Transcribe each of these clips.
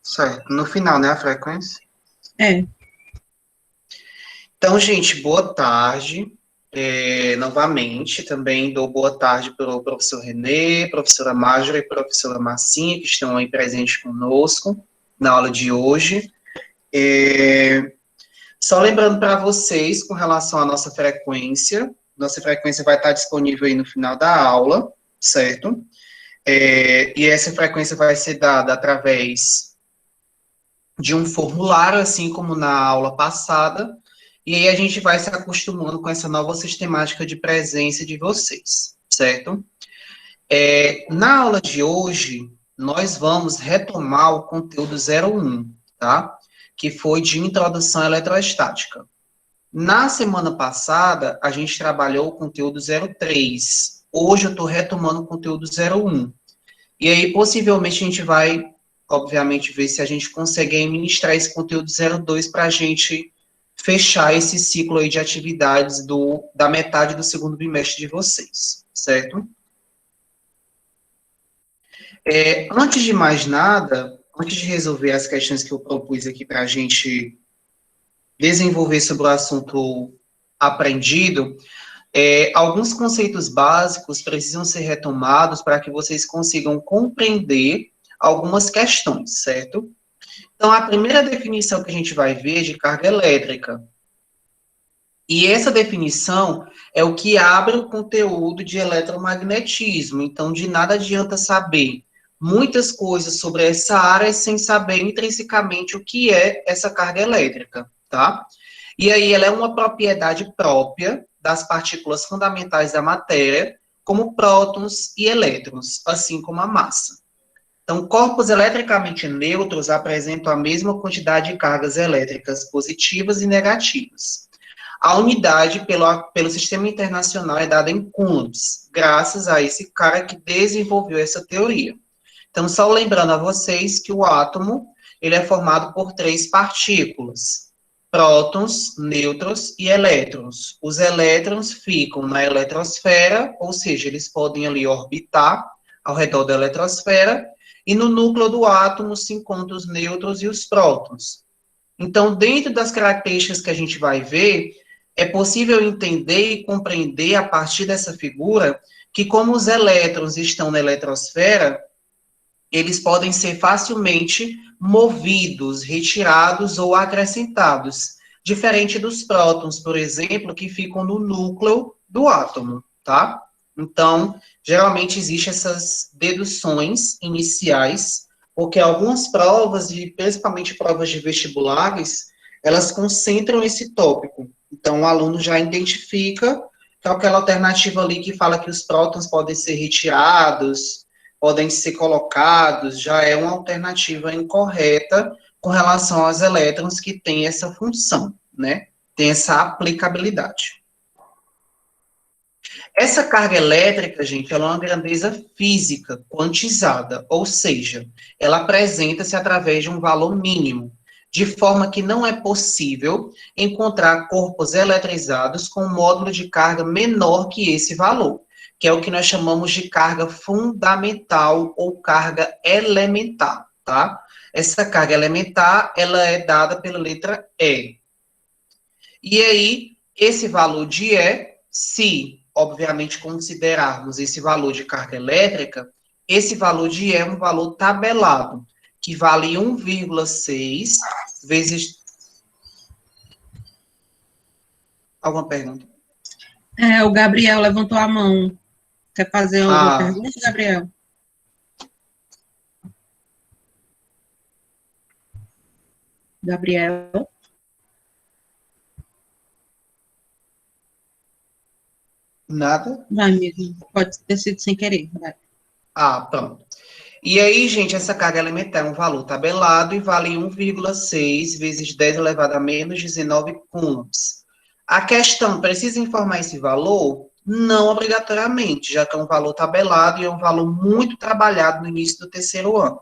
Certo. No final, né, a frequência? É. Então, gente, boa tarde. Novamente, também dou boa tarde para o professor Renê, professora Májora e professora Marcinha, que estão aí presentes conosco na aula de hoje. Só lembrando para vocês, com relação à nossa frequência vai estar disponível aí no final da aula, certo? E essa frequência vai ser dada através de um formulário, assim como na aula passada, e aí a gente vai se acostumando com essa nova sistemática de presença de vocês, certo? Na aula de hoje, nós vamos retomar o conteúdo 01, tá? Que foi de introdução à eletrostática. Na semana passada, a gente trabalhou o conteúdo 03. Hoje eu estou retomando o conteúdo 01. E aí, possivelmente, a gente vai, obviamente, ver se a gente consegue administrar esse conteúdo 02 para a gente fechar esse ciclo aí de atividades da metade do segundo bimestre de vocês, certo? Antes de mais nada, antes de resolver as questões que eu propus aqui para a gente desenvolver sobre o assunto aprendido, alguns conceitos básicos precisam ser retomados para que vocês consigam compreender algumas questões, certo? Então, a primeira definição que a gente vai ver é de carga elétrica. E essa definição é o que abre o conteúdo de eletromagnetismo. Então, de nada adianta saber muitas coisas sobre essa área sem saber intrinsecamente o que é essa carga elétrica, tá? E aí ela é uma propriedade própria das partículas fundamentais da matéria, como prótons e elétrons, assim como a massa. Então, corpos eletricamente neutros apresentam a mesma quantidade de cargas elétricas positivas e negativas. A unidade pelo Sistema Internacional é dada em coulombs, graças a esse cara que desenvolveu essa teoria. Então, só lembrando a vocês que o átomo ele é formado por 3 partículas, prótons, nêutrons e elétrons. Os elétrons ficam na eletrosfera, ou seja, eles podem ali orbitar ao redor da eletrosfera, e no núcleo do átomo se encontram os nêutrons e os prótons. Então, dentro das características que a gente vai ver, é possível entender e compreender a partir dessa figura que como os elétrons estão na eletrosfera, eles podem ser facilmente movidos, retirados ou acrescentados, diferente dos prótons, por exemplo, que ficam no núcleo do átomo, tá? Então, geralmente existem essas deduções iniciais, porque algumas provas, e principalmente provas de vestibulares, elas concentram esse tópico. Então, o aluno já identifica que é aquela alternativa ali que fala que os prótons podem ser retirados, podem ser colocados, já é uma alternativa incorreta com relação aos elétrons que têm essa função, né? Tem essa aplicabilidade. Essa carga elétrica, gente, ela é uma grandeza física quantizada, ou seja, ela apresenta-se através de um valor mínimo, de forma que não é possível encontrar corpos eletrizados com um módulo de carga menor que esse valor, que é o que nós chamamos de carga fundamental ou carga elementar, tá? Essa carga elementar, ela é dada pela letra E. E aí, esse valor de E, se, obviamente, considerarmos esse valor de carga elétrica, esse valor de E é um valor tabelado, que vale 1,6 vezes... Alguma pergunta? O Gabriel levantou a mão. Quer fazer alguma pergunta, Gabriel? Gabriel? Nada? Vai, amigo. Pode ter sido sem querer. Vai. Pronto. E aí, gente, essa carga elementar é um valor tabelado e vale 1,6 vezes 10 elevado a menos 19 coulombs. A questão, precisa informar esse valor? Não obrigatoriamente, já que é um valor tabelado e é um valor muito trabalhado no início do terceiro ano.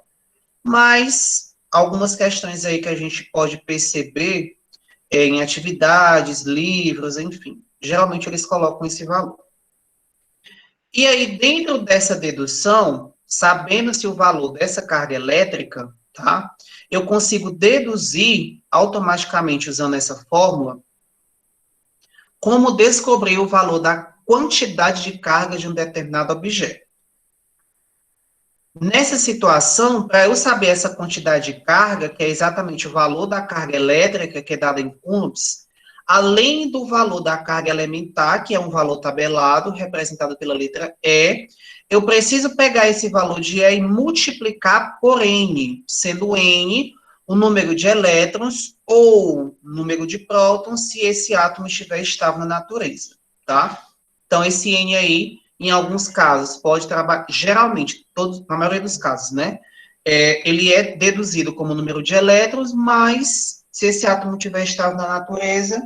Mas, algumas questões aí que a gente pode perceber em atividades, livros, enfim, geralmente eles colocam esse valor. E aí, dentro dessa dedução, sabendo-se o valor dessa carga elétrica, tá? Eu consigo deduzir automaticamente usando essa fórmula como descobrir o valor da quantidade de carga de um determinado objeto. Nessa situação, para eu saber essa quantidade de carga, que é exatamente o valor da carga elétrica, que é dada em coulombs, além do valor da carga elementar, que é um valor tabelado, representado pela letra E, eu preciso pegar esse valor de E e multiplicar por N, sendo N o número de elétrons ou número de prótons, se esse átomo estiver estável na natureza, tá? Então, esse N aí, em alguns casos, pode trabalhar, geralmente, todos, na maioria dos casos, né? Ele é deduzido como número de elétrons, mas se esse átomo estiver estável na natureza,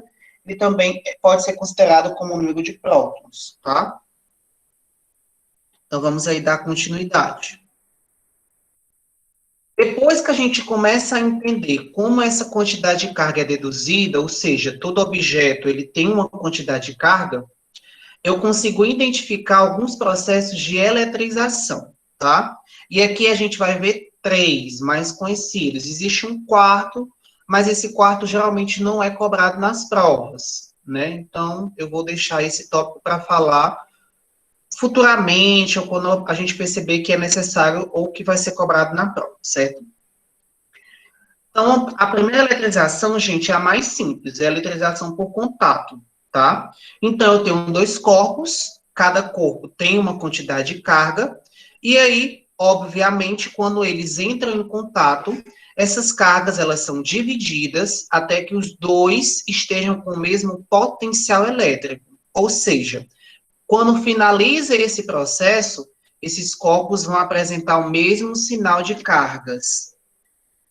ele também pode ser considerado como número de prótons, tá? Então, vamos aí dar continuidade. Depois que a gente começa a entender como essa quantidade de carga é deduzida, ou seja, todo objeto ele tem uma quantidade de carga, eu consigo identificar alguns processos de eletrização, tá? E aqui a gente vai ver 3 mais conhecidos. Existe um quarto, mas esse quarto geralmente não é cobrado nas provas, né? Então, eu vou deixar esse tópico para falar futuramente, ou quando a gente perceber que é necessário ou que vai ser cobrado na prova, certo? Então, a primeira eletrização, gente, é a mais simples, é a eletrização por contato, tá? Então, eu tenho 2 corpos, cada corpo tem uma quantidade de carga, e aí, obviamente, quando eles entram em contato, essas cargas, elas são divididas até que os 2 estejam com o mesmo potencial elétrico, ou seja, quando finaliza esse processo, esses corpos vão apresentar o mesmo sinal de cargas.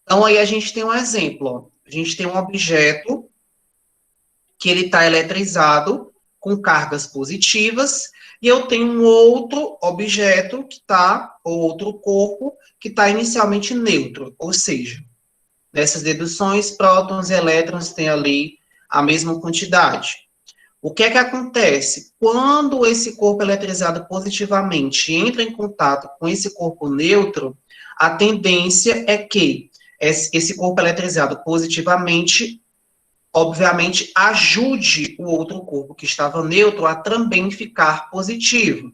Então, aí a gente tem um exemplo, ó. A gente tem um objeto que ele está eletrizado com cargas positivas, e eu tenho um outro objeto que está, ou outro corpo, que está inicialmente neutro, ou seja, nessas deduções, prótons e elétrons têm ali a mesma quantidade. O que é que acontece? Quando esse corpo eletrizado positivamente entra em contato com esse corpo neutro, a tendência é que esse corpo eletrizado positivamente, obviamente, ajude o outro corpo que estava neutro a também ficar positivo.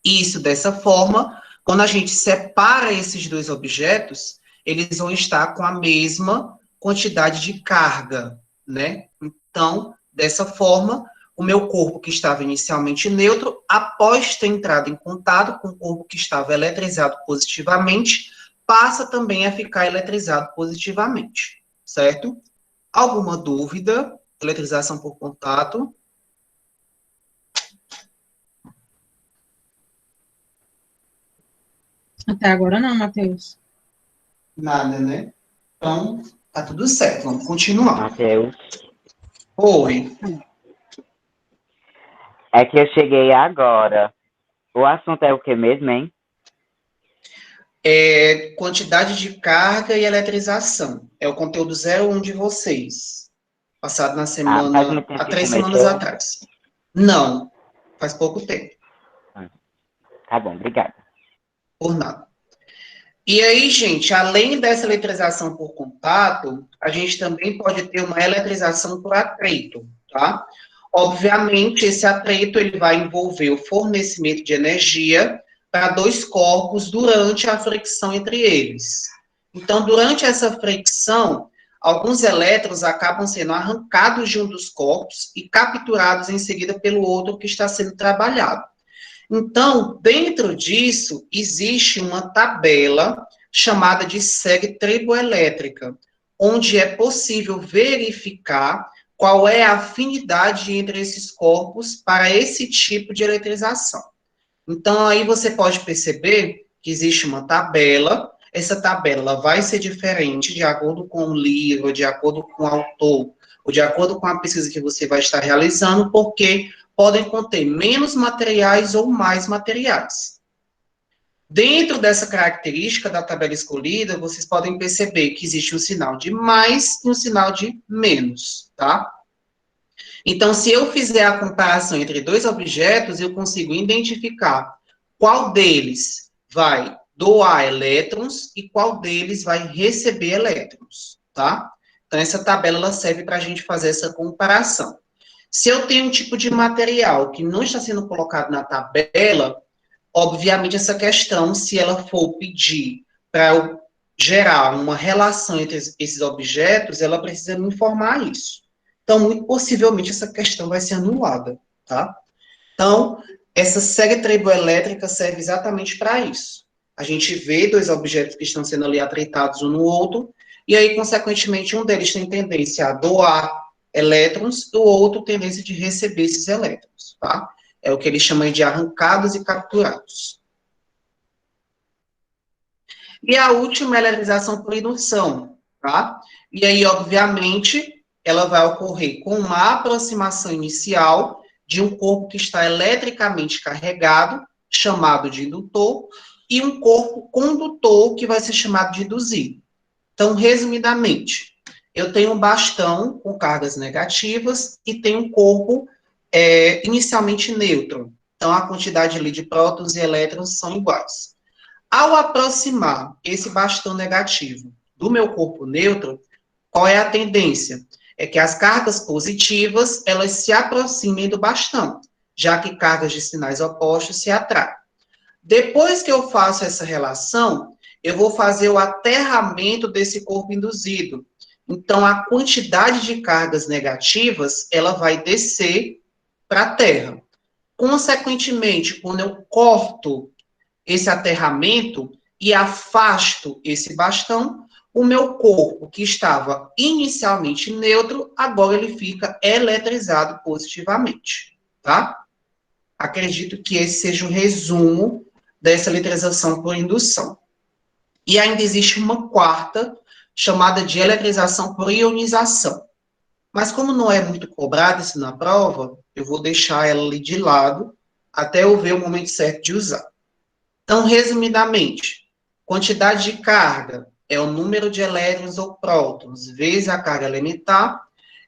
Isso, dessa forma, quando a gente separa esses 2 objetos, eles vão estar com a mesma quantidade de carga, né? Então, dessa forma, o meu corpo que estava inicialmente neutro, após ter entrado em contato com o corpo que estava eletrizado positivamente, passa também a ficar eletrizado positivamente, certo? Alguma dúvida? Eletrização por contato? Até agora não, Matheus. Nada, né? Então, tá tudo certo, vamos continuar. Matheus, Oi. é que eu cheguei agora. O assunto é o que mesmo, hein? Quantidade de carga e eletrização. É o conteúdo 01 de vocês. Passado na Ah, faz semana, muito tempo há que 3 semanas começou? atrás. Não, faz pouco tempo, Tá bom, obrigada. por nada. E aí, gente, além dessa eletrização por contato, a gente também pode ter uma eletrização por atrito, tá? Obviamente, esse atrito ele vai envolver o fornecimento de energia para 2 corpos durante a fricção entre eles. Então, durante essa fricção, alguns elétrons acabam sendo arrancados de um dos corpos e capturados em seguida pelo outro que está sendo trabalhado. Então, dentro disso, existe uma tabela chamada de série triboelétrica, onde é possível verificar qual é a afinidade entre esses corpos para esse tipo de eletrização. Então, aí você pode perceber que existe uma tabela, essa tabela vai ser diferente de acordo com o livro, de acordo com o autor, ou de acordo com a pesquisa que você vai estar realizando, porque podem conter menos materiais ou mais materiais. Dentro dessa característica da tabela escolhida, vocês podem perceber que existe um sinal de mais e um sinal de menos, tá? Então, se eu fizer a comparação entre 2 objetos, eu consigo identificar qual deles vai doar elétrons e qual deles vai receber elétrons, tá? Então, essa tabela ela serve para a gente fazer essa comparação. Se eu tenho um tipo de material que não está sendo colocado na tabela, obviamente essa questão, se ela for pedir para eu gerar uma relação entre esses objetos, ela precisa me informar isso. Então, muito possivelmente, essa questão vai ser anulada, tá? Então, essa série triboelétrica serve exatamente para isso. A gente vê dois objetos que estão sendo ali atritados um no outro, e aí, consequentemente, um deles tem tendência a doar elétrons, e o outro tendência de receber esses elétrons, tá? É o que eles chamam de arrancados e capturados. E a última é a eletrização por indução, tá? E aí, obviamente, ela vai ocorrer com uma aproximação inicial de um corpo que está eletricamente carregado, chamado de indutor, e um corpo condutor, que vai ser chamado de induzido. Então, resumidamente, eu tenho um bastão com cargas negativas e tenho um corpo inicialmente neutro. Então, a quantidade ali de prótons e elétrons são iguais. Ao aproximar esse bastão negativo do meu corpo neutro, qual é a tendência? É que as cargas positivas, elas se aproximem do bastão, já que cargas de sinais opostos se atraem. Depois que eu faço essa relação, eu vou fazer o aterramento desse corpo induzido. Então, a quantidade de cargas negativas, ela vai descer para a Terra. Consequentemente, quando eu corto esse aterramento e afasto esse bastão, o meu corpo, que estava inicialmente neutro, agora ele fica eletrizado positivamente, tá? Acredito que esse seja o resumo dessa eletrização por indução. E ainda existe uma quarta, chamada de eletrização por ionização. Mas como não é muito cobrada isso na prova, eu vou deixar ela ali de lado, até eu ver o momento certo de usar. Então, resumidamente, quantidade de carga é o número de elétrons ou prótons vezes a carga elementar,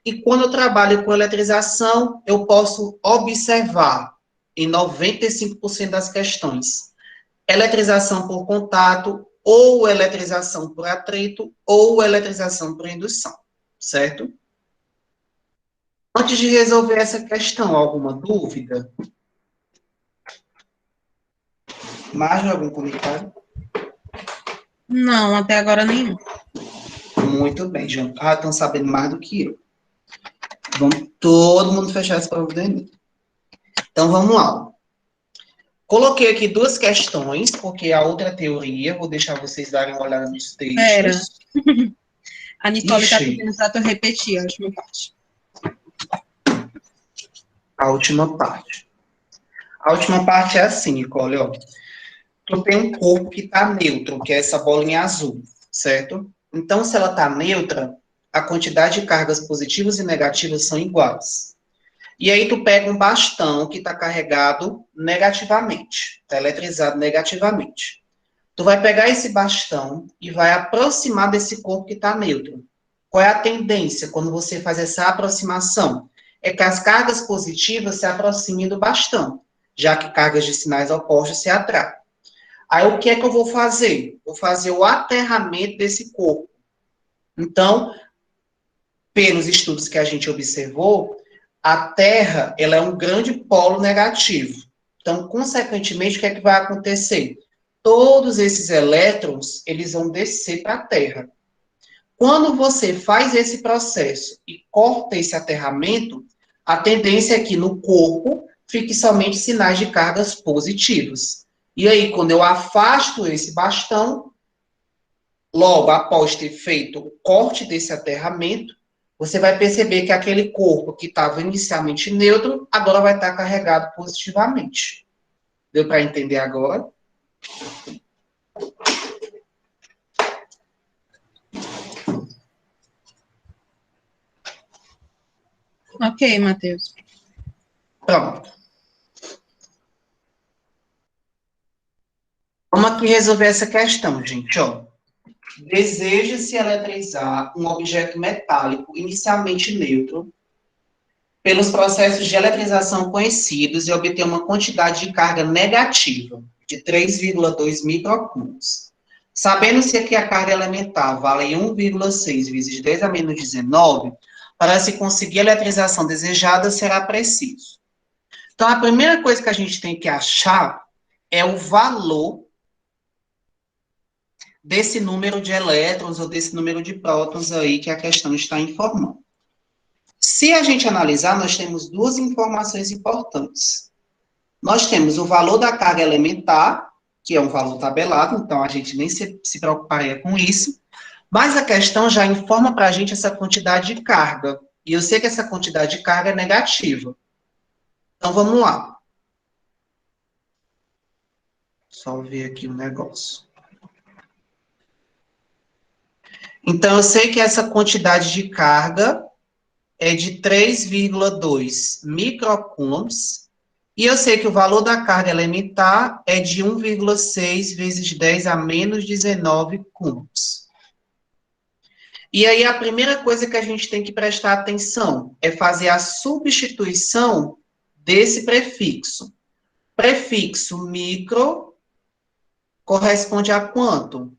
e quando eu trabalho com eletrização, eu posso observar, em 95% das questões, eletrização por contato, ou eletrização por atrito, ou eletrização por indução, certo? Antes de resolver essa questão, alguma dúvida? Mais algum comentário? Não, até agora nenhum. Muito bem, já estão sabendo mais do que eu. Vamos todo mundo fechar essa prova do Enem. Então, vamos lá. Coloquei aqui duas questões, porque a outra teoria, vou deixar vocês darem uma olhada nos textos. Pera. A Nicole está Ixi. pedindo para tu repetir a última parte. A última parte. A última parte é assim, Nicole, ó. Tu tem um corpo que está neutro, que é essa bolinha azul, certo? Então, se ela está neutra, a quantidade de cargas positivas e negativas são iguais. E aí tu pega um bastão que está carregado negativamente, está eletrizado negativamente. Tu vai pegar esse bastão e vai aproximar desse corpo que está neutro. Qual é a tendência quando você faz essa aproximação? É que as cargas positivas se aproximem do bastão, já que cargas de sinais opostos se atraem. Aí o que é que eu vou fazer? Vou fazer o aterramento desse corpo. Então, pelos estudos que a gente observou, a Terra, ela é um grande polo negativo. Então, consequentemente, o que é que vai acontecer? Todos esses elétrons, eles vão descer para a Terra. Quando você faz esse processo e corta esse aterramento, a tendência é que no corpo fique somente sinais de cargas positivas. E aí, quando eu afasto esse bastão, logo após ter feito o corte desse aterramento, você vai perceber que aquele corpo que estava inicialmente neutro, agora vai estar carregado positivamente. Deu para entender agora? Ok, Matheus. Pronto. Vamos aqui resolver essa questão, gente. Ó. Deseja-se eletrizar um objeto metálico inicialmente neutro pelos processos de eletrização conhecidos e obter uma quantidade de carga negativa de 3,2 microcoulombs. Sabendo-se que a carga elementar vale 1,6 vezes 10 a menos 19, para se conseguir a eletrização desejada, será preciso. Então, a primeira coisa que a gente tem que achar é o valor desse número de elétrons ou desse número de prótons aí que a questão está informando. Se a gente analisar, nós temos duas informações importantes. Nós temos o valor da carga elementar, que é um valor tabelado, então a gente nem se preocuparia com isso, mas a questão já informa para a gente essa quantidade de carga, e eu sei que essa quantidade de carga é negativa. Então, vamos lá. Só ver aqui o negócio. Então, eu sei que essa quantidade de carga é de 3,2 microcoulombs, e eu sei que o valor da carga elementar é de 1,6 vezes 10 a menos 19 coulombs. E aí, a primeira coisa que a gente tem que prestar atenção é fazer a substituição desse prefixo. Prefixo micro corresponde a quanto?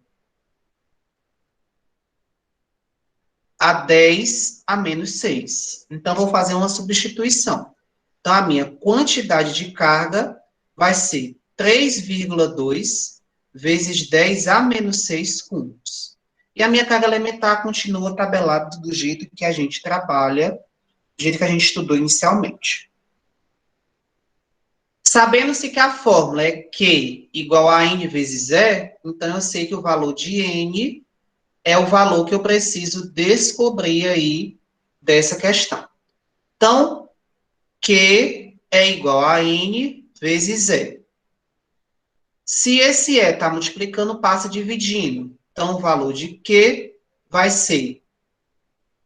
A 10 a menos 6. Então, vou fazer uma substituição. Então, a minha quantidade de carga vai ser 3,2 vezes 10 a menos 6 coulombs. E a minha carga elementar continua tabelada do jeito que a gente trabalha, do jeito que a gente estudou inicialmente. Sabendo-se que a fórmula é Q igual a N vezes E, então eu sei que o valor de N é o valor que eu preciso descobrir aí dessa questão. Então, Q é igual a N vezes E. Se esse E está multiplicando, passa dividindo. Então, o valor de Q vai ser...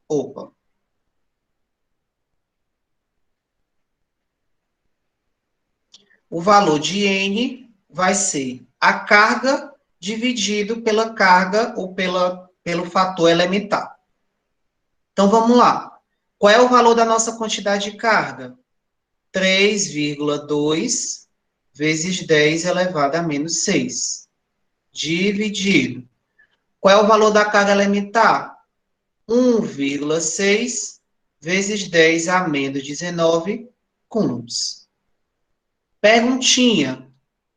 Opa! O valor de N vai ser a carga dividido pela carga ou pelo fator elementar. Então, vamos lá. Qual é o valor da nossa quantidade de carga? 3,2 vezes 10 elevado a menos 6. Dividido. Qual é o valor da carga elementar? 1,6 vezes 10 a menos 19 coulombs. Perguntinha.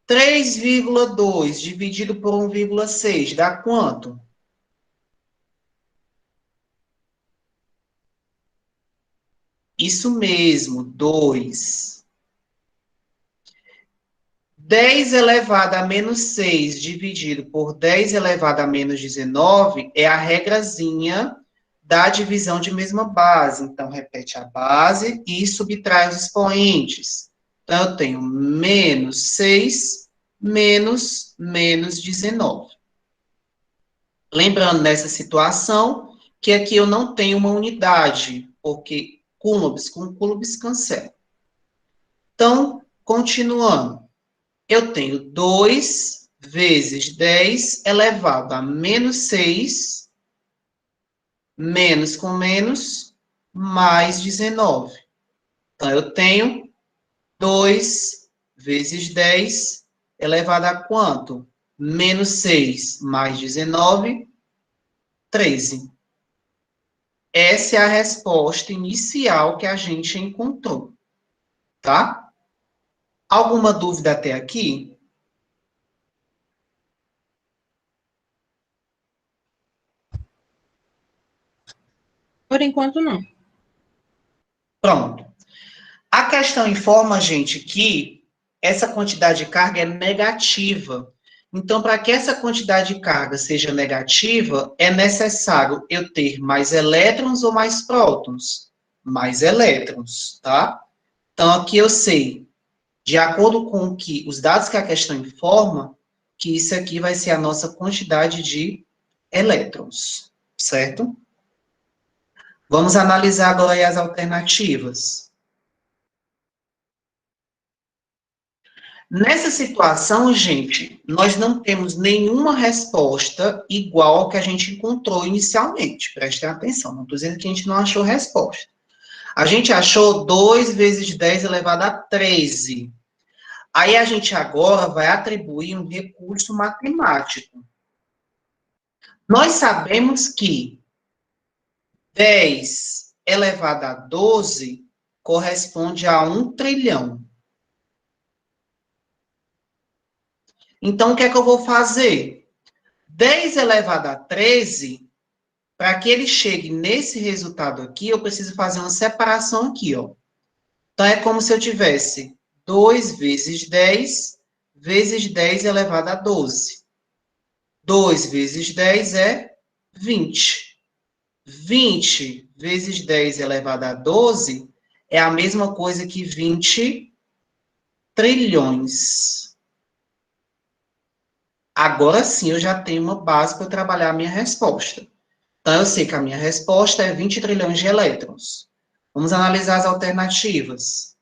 3,2 dividido por 1,6 dá quanto? Isso mesmo, 2. 10 elevado a menos 6 dividido por 10 elevado a menos 19 é a regrazinha da divisão de mesma base. Então, repete a base e subtrai os expoentes. Então, eu tenho menos 6 menos 19. Lembrando nessa situação que aqui eu não tenho uma unidade, porque coulombs com coulombs cancela. Então, continuando. Eu tenho 2 vezes 10 elevado a menos 6, menos com menos, mais 19. Então, eu tenho 2 vezes 10 elevado a quanto? Menos 6 mais 19, 13. Essa é a resposta inicial que a gente encontrou, tá? Alguma dúvida até aqui? Por enquanto, não. Pronto. A questão informa, gente, que essa quantidade de carga é negativa. Então, para que essa quantidade de carga seja negativa, é necessário eu ter mais elétrons ou mais prótons? Mais elétrons, tá? Então, aqui eu sei, de acordo com os dados que a questão informa, que isso aqui vai ser a nossa quantidade de elétrons, certo? Vamos analisar agora aí as alternativas. Nessa situação, gente, nós não temos nenhuma resposta igual ao que a gente encontrou inicialmente. Prestem atenção, não estou dizendo que a gente não achou resposta. A gente achou 2 vezes 10 elevado a 13. Aí a gente agora vai atribuir um recurso matemático. Nós sabemos que 10 elevado a 12 corresponde a 1 trilhão. Então, o que é que eu vou fazer? 10 elevado a 13, para que ele chegue nesse resultado aqui, eu preciso fazer uma separação aqui, ó. Então, é como se eu tivesse 2 vezes 10 vezes 10 elevado a 12. 2 vezes 10 é 20. 20 vezes 10 elevado a 12 é a mesma coisa que 20 trilhões. Agora sim eu já tenho uma base para trabalhar a minha resposta. Então eu sei que a minha resposta é 20 trilhões de elétrons. Vamos analisar as alternativas.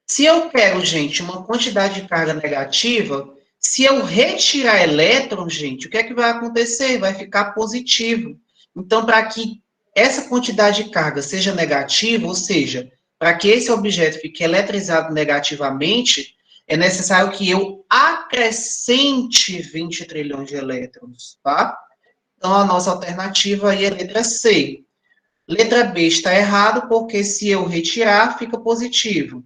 Se eu quero, gente, uma quantidade de carga negativa, se eu retirar elétrons, gente, o que é que vai acontecer? Vai ficar positivo. Então, para que essa quantidade de carga seja negativa, ou seja, para que esse objeto fique eletrizado negativamente, é necessário que eu acrescente 20 trilhões de elétrons, tá? Então, a nossa alternativa aí é a letra C. Letra B está errado, porque se eu retirar, fica positivo.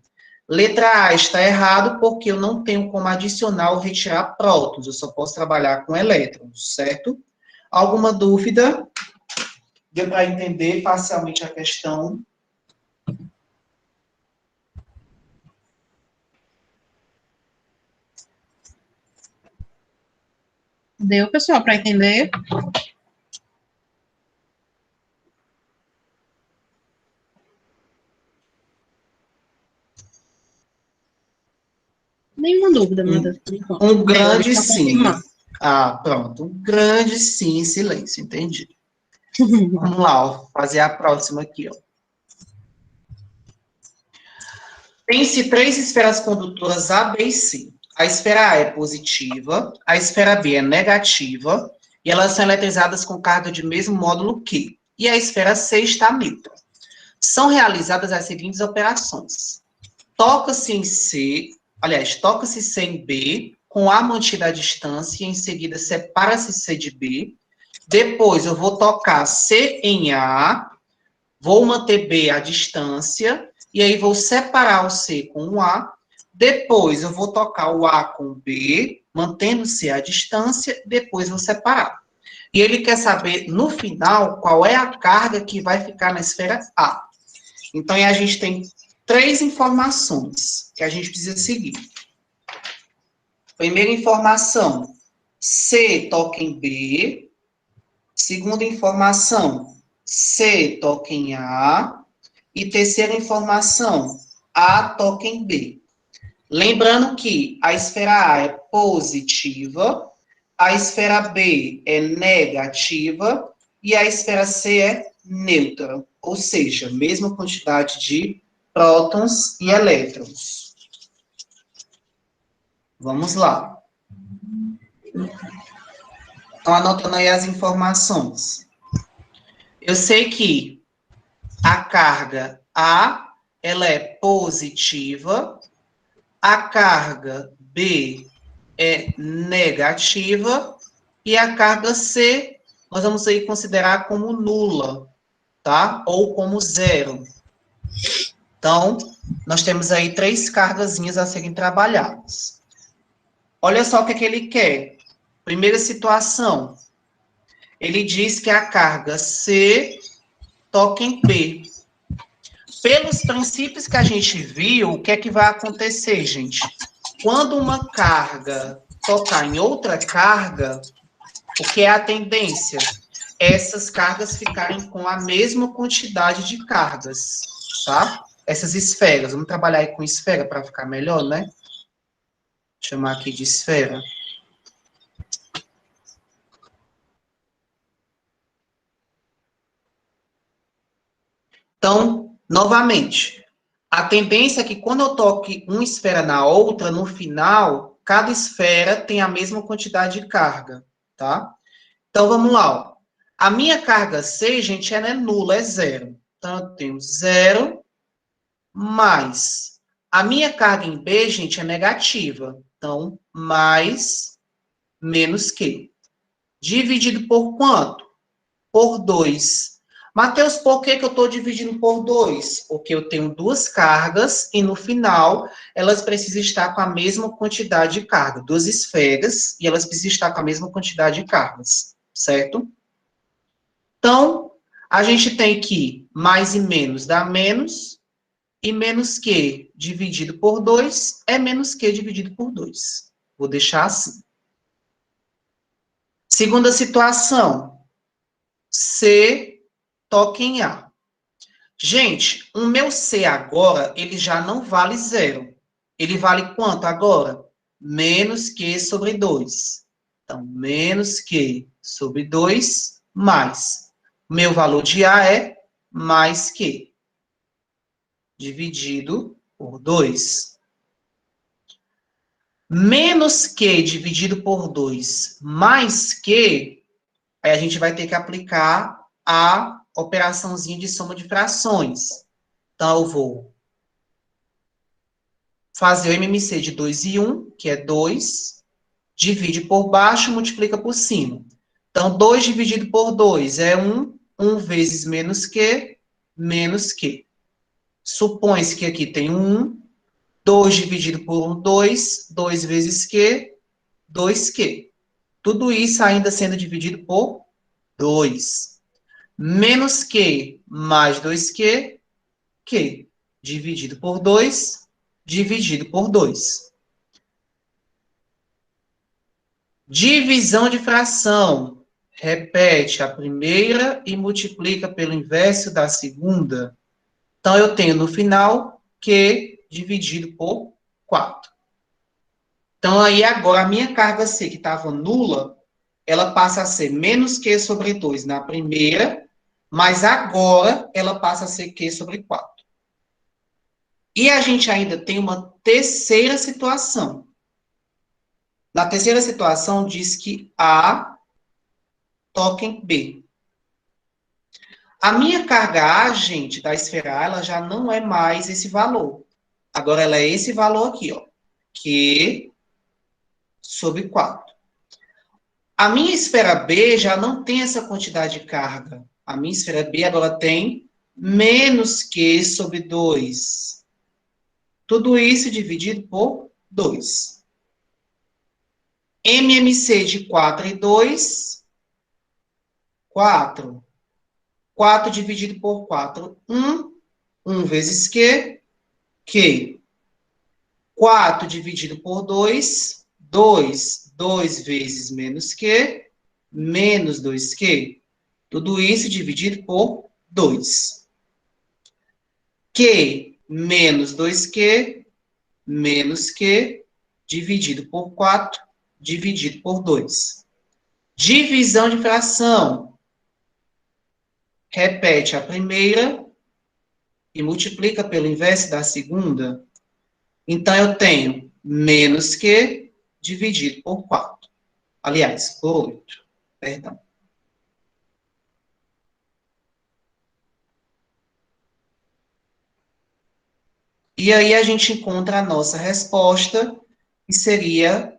Letra A está errado, porque eu não tenho como adicionar ou retirar prótons, eu só posso trabalhar com elétrons, certo? Alguma dúvida? Deu para entender parcialmente a questão? Deu, pessoal, para entender? Nenhuma dúvida, Amanda. Um grande Só sim. confirmar. Ah, pronto. Um grande sim em silêncio, entendi. Vamos lá, ó, fazer a próxima aqui, ó. Tem-se 3 esferas condutoras A, B e C. A esfera A é positiva, a esfera B é negativa, e elas são eletrizadas com carga de mesmo módulo Q. E a esfera C está neutra. São realizadas as seguintes operações. Toca-se em C, aliás, toca-se C em B, com A mantida à distância, e em seguida separa-se C de B. Depois eu vou tocar C em A, vou manter B à distância, e aí vou separar o C com o A. Depois eu vou tocar o A com o B, mantendo C à distância, depois vou separar. E ele quer saber, no final, qual é a carga que vai ficar na esfera A. Então, a gente tem 3 informações que a gente precisa seguir. Primeira informação, C toca em B. Segunda informação, C toca em A. E terceira informação, A toca em B. Lembrando que a esfera A é positiva, a esfera B é negativa e a esfera C é neutra, ou seja, mesma quantidade de prótons e elétrons. Vamos lá. Estão anotando aí as informações. Eu sei que a carga A, ela é positiva, a carga B é negativa e a carga C nós vamos aí considerar como nula, tá? Ou como zero. Então, nós temos aí 3 cargazinhas a serem trabalhadas. Olha só o que ele quer. Primeira situação. Ele diz que a carga C toca em B. Pelos princípios que a gente viu, o que é que vai acontecer, gente? Quando uma carga tocar em outra carga, o que é a tendência? Essas cargas ficarem com a mesma quantidade de cargas, tá? Essas esferas. Vamos trabalhar aí com esfera para ficar melhor, né? Vou chamar aqui de esfera. Então, novamente, a tendência é que quando eu toque uma esfera na outra, no final, cada esfera tem a mesma quantidade de carga, tá? Então, vamos lá, ó. A minha carga C, gente, ela é nula, é zero. Então, eu tenho zero mais A minha carga em B, gente, é negativa. Então, mais, menos que. Dividido por quanto? Por 2. Mateus, por que eu estou dividindo por 2? Porque eu tenho duas cargas e no final elas precisam estar com a mesma quantidade de carga. Duas esferas e elas precisam estar com a mesma quantidade de cargas, certo? Então, a gente tem que mais e menos dá menos, e menos que dividido por 2 é menos que dividido por 2. Vou deixar assim. Segunda situação. C toca em A. Gente, o meu C agora, ele já não vale zero. Ele vale quanto agora? Menos que sobre 2. Então, menos que sobre 2 mais. Meu valor de A é mais que. Dividido por 2. Menos que dividido por 2 mais que, aí a gente vai ter que aplicar a operaçãozinha de soma de frações. Então, eu vou fazer o MMC de 2 e 1, que é 2, divide por baixo, multiplica por cima. Então, 2 dividido por 2 é 1, 1 vezes menos que, menos que. Supõe-se que aqui tem 1, 2 dividido por 1, 2, 2 vezes que, 2 que. Tudo isso ainda sendo dividido por 2. Menos que mais 2 que. Dividido por 2, dividido por 2. Divisão de fração. Repete a primeira e multiplica pelo inverso da segunda. Então, eu tenho no final Q dividido por 4. Então, aí agora a minha carga C, que estava nula, ela passa a ser menos Q sobre 2 na primeira, mas agora ela passa a ser Q sobre 4. E a gente ainda tem uma terceira situação. Na terceira situação, diz que A toca em B. A minha carga A, gente, da esfera A, ela já não é mais esse valor. Agora, ela é esse valor aqui, ó. Q sobre 4. A minha esfera B já não tem essa quantidade de carga. A minha esfera B agora tem menos Q sobre 2. Tudo isso dividido por 2. MMC de 4 e 2, 4. 4 dividido por 4, 1. 1 vezes Q. 4 dividido por 2, 2. 2 vezes menos Q, menos 2Q. Tudo isso dividido por 2. Q menos 2Q, menos Q, dividido por 4, dividido por 2. Divisão de fração. Repete a primeira e multiplica pelo inverso da segunda. Então, eu tenho menos que dividido por 4. Aliás, por 8. Perdão. E aí a gente encontra a nossa resposta, que seria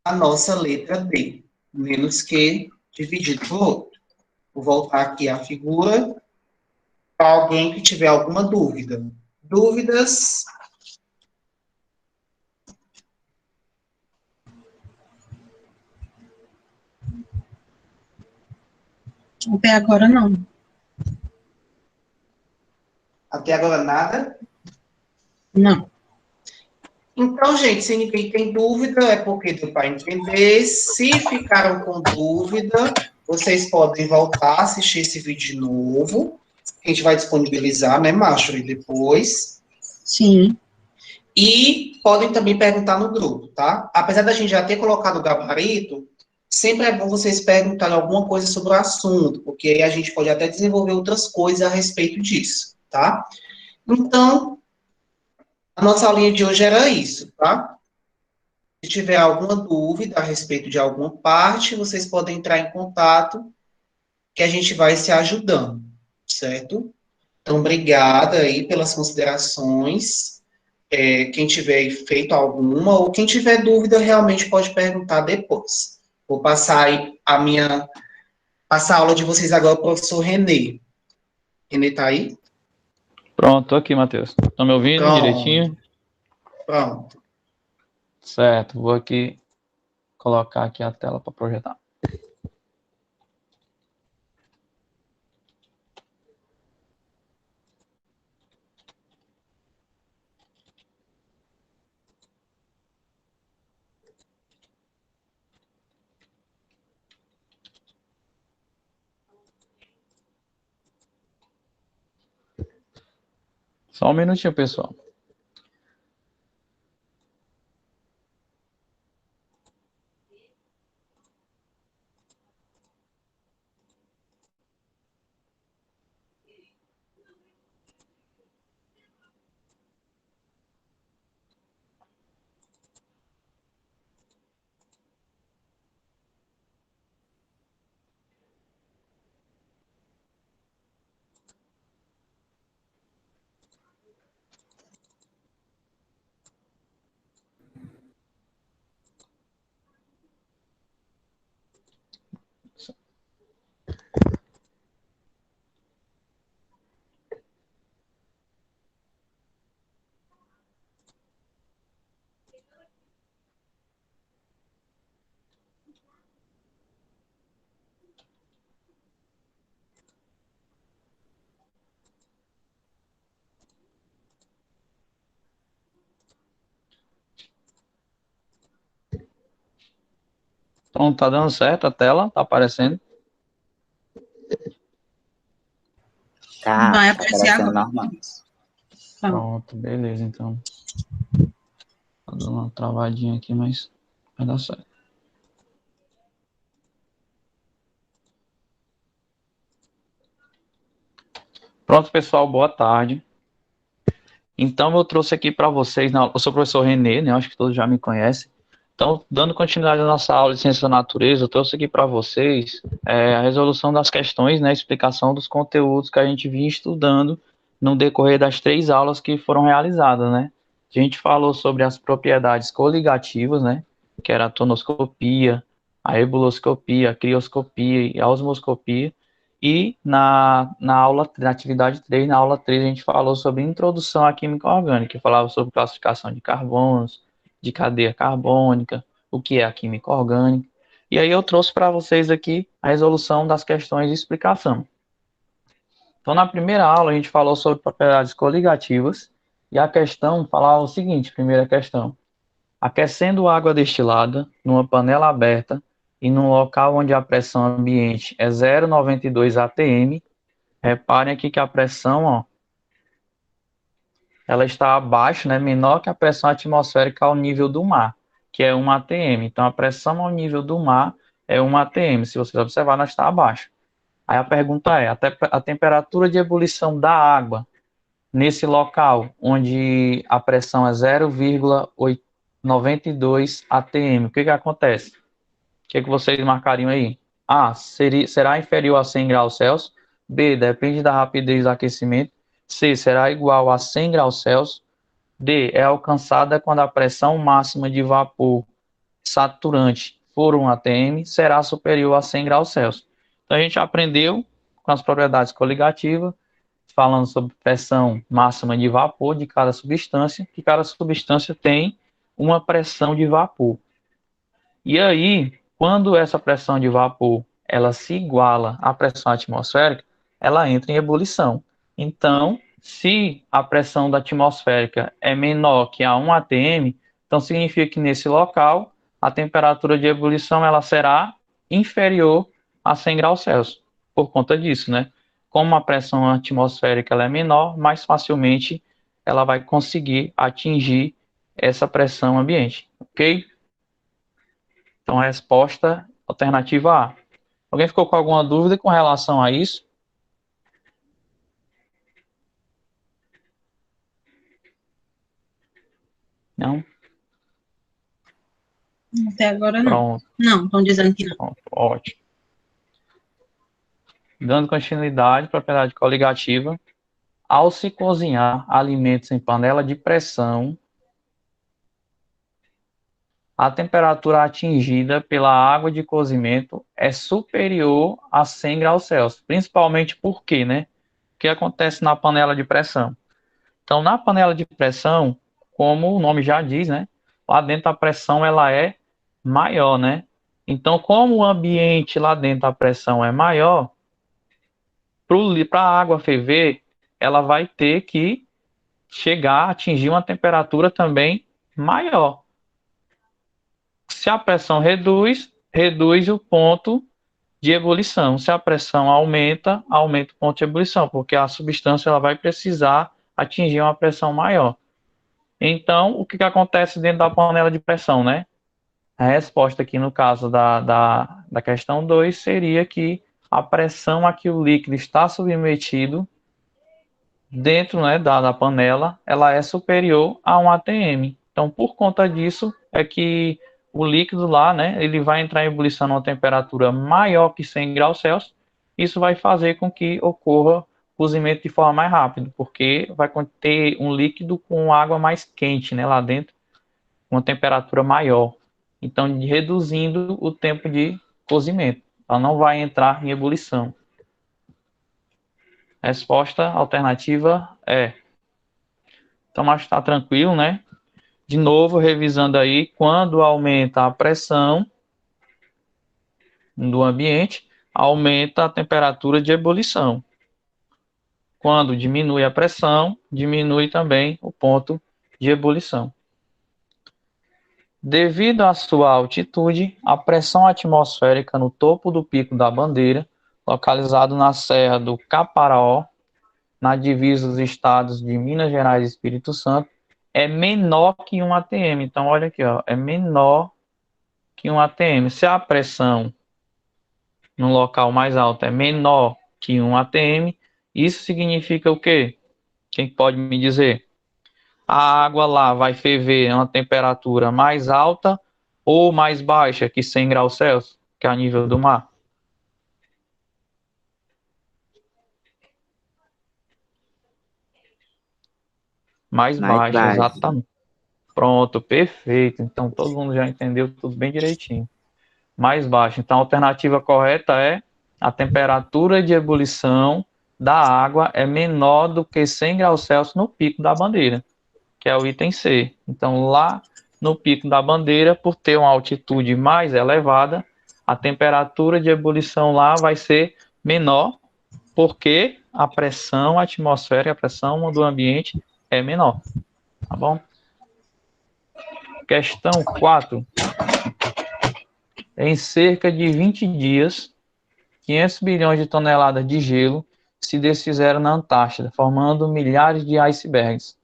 a nossa letra D. Menos que dividido por 8. Vou voltar aqui à figura para alguém que tiver alguma dúvida. Dúvidas? Até agora não. Até agora nada? Não. Então, gente, se ninguém tem dúvida, é porque deu para entender. Se ficaram com dúvida, vocês podem voltar a assistir esse vídeo de novo. A gente vai disponibilizar, né, Marjorie, depois. Sim. E podem também perguntar no grupo, tá? Apesar da gente já ter colocado o gabarito, sempre é bom vocês perguntarem alguma coisa sobre o assunto, porque aí a gente pode até desenvolver outras coisas a respeito disso, tá? Então, a nossa aulinha de hoje era isso, tá? Se tiver alguma dúvida a respeito de alguma parte, vocês podem entrar em contato, que a gente vai se ajudando, certo? Então, obrigada aí pelas considerações. Quem tiver feito alguma, ou quem tiver dúvida, realmente pode perguntar depois. Vou passar aí passar a aula de vocês agora para o professor Renê. Renê tá aí? Pronto, tô aqui, Matheus. Estão me ouvindo Pronto. direitinho? Pronto. Certo, vou aqui colocar aqui a tela para projetar. Só um minutinho, pessoal. Então, tá dando certo a tela? Tá aparecendo? Tá, Vai tá aparecer aparecendo agora. normal. Pronto, beleza, então. Tá dando uma travadinha aqui, mas vai dar certo. Pronto, pessoal, boa tarde. Então, eu trouxe aqui para vocês, eu sou o professor Renê, né? Acho que todos já me conhecem. Então, dando continuidade à nossa aula de Ciência da Natureza, eu trouxe aqui para vocês a resolução das questões, né? Explicação dos conteúdos que a gente vinha estudando no decorrer das 3 aulas que foram realizadas, né? A gente falou sobre as propriedades coligativas, né? Que era a tonoscopia, a ebuloscopia, a crioscopia e a osmoscopia. E na atividade 3, na aula 3, a gente falou sobre introdução à química orgânica, que falava sobre classificação de carbonos, de cadeia carbônica, o que é a química orgânica. E aí eu trouxe para vocês aqui a resolução das questões de explicação. Então, na primeira aula, a gente falou sobre propriedades coligativas, e a questão falava o seguinte, primeira questão: aquecendo água destilada numa panela aberta e num local onde a pressão ambiente é 0,92 atm, reparem aqui que a pressão, ó, ela está abaixo, né, menor que a pressão atmosférica ao nível do mar, que é 1 atm. Então, a pressão ao nível do mar é 1 atm. Se vocês observarem, ela está abaixo. Aí a pergunta é, a temperatura de ebulição da água nesse local, onde a pressão é 0,92 atm, o que acontece? O que vocês marcariam aí? A, será inferior a 100 graus Celsius. B, depende da rapidez do aquecimento. C, será igual a 100 graus Celsius. D, é alcançada quando a pressão máxima de vapor saturante for 1 atm, será superior a 100 graus Celsius. Então, a gente aprendeu com as propriedades coligativas, falando sobre pressão máxima de vapor de cada substância, que cada substância tem uma pressão de vapor. E aí, quando essa pressão de vapor ela se iguala à pressão atmosférica, ela entra em ebulição. Então, se a pressão da atmosférica é menor que a 1 atm, então significa que nesse local a temperatura de ebulição ela será inferior a 100 graus Celsius. Por conta disso, né? Como a pressão atmosférica ela é menor, mais facilmente ela vai conseguir atingir essa pressão ambiente, ok? Então, a resposta alternativa A. Alguém ficou com alguma dúvida com relação a isso? Não? Até agora não. Pronto. Não, estão dizendo que não. Pronto, ótimo. Dando continuidade, propriedade coligativa. Ao se cozinhar alimentos em panela de pressão, a temperatura atingida pela água de cozimento é superior a 100 graus Celsius. Principalmente porque, né? O que acontece na panela de pressão? Então, na panela de pressão, como o nome já diz, né? Lá dentro a pressão ela é maior, né? Então, como o ambiente lá dentro a pressão é maior, para a água ferver, ela vai ter que chegar a atingir uma temperatura também maior. Se a pressão reduz, reduz o ponto de ebulição. Se a pressão aumenta, aumenta o ponto de ebulição, porque a substância ela vai precisar atingir uma pressão maior. Então, o que acontece dentro da panela de pressão, né? A resposta aqui no caso da questão 2 seria que a pressão a que o líquido está submetido dentro, né, da panela, ela é superior a 1 atm. Então, por conta disso, é que o líquido lá, né, ele vai entrar em ebulição a uma temperatura maior que 100 graus Celsius. Isso vai fazer com que ocorra cozimento de forma mais rápida, porque vai conter um líquido com água mais quente, né, lá dentro, uma temperatura maior. Então, reduzindo o tempo de cozimento. Ela não vai entrar em ebulição. Resposta alternativa é. Então, mas está tranquilo, né? De novo, revisando aí, quando aumenta a pressão do ambiente, aumenta a temperatura de ebulição. Quando diminui a pressão, diminui também o ponto de ebulição. Devido à sua altitude, a pressão atmosférica no topo do Pico da Bandeira, localizado na Serra do Caparaó, na divisa dos estados de Minas Gerais e Espírito Santo, é menor que 1 atm. Então, olha aqui, ó, é menor que 1 atm. Se a pressão no local mais alto é menor que 1 atm, isso significa o quê? Quem pode me dizer? A água lá vai ferver a uma temperatura mais alta ou mais baixa que 100 graus Celsius, que é a nível do mar? Mais baixa, exatamente. Pronto, perfeito. Então, todo mundo já entendeu tudo bem direitinho. Mais baixa. Então, a alternativa correta é a temperatura de ebulição da água é menor do que 100 graus Celsius no Pico da Bandeira, que é o item C. Então, lá no Pico da Bandeira, por ter uma altitude mais elevada, a temperatura de ebulição lá vai ser menor, porque a pressão atmosférica, a pressão do ambiente é menor. Tá bom? Questão 4. Em cerca de 20 dias, 500 bilhões de toneladas de gelo se desfizeram na Antártida, formando milhares de icebergs.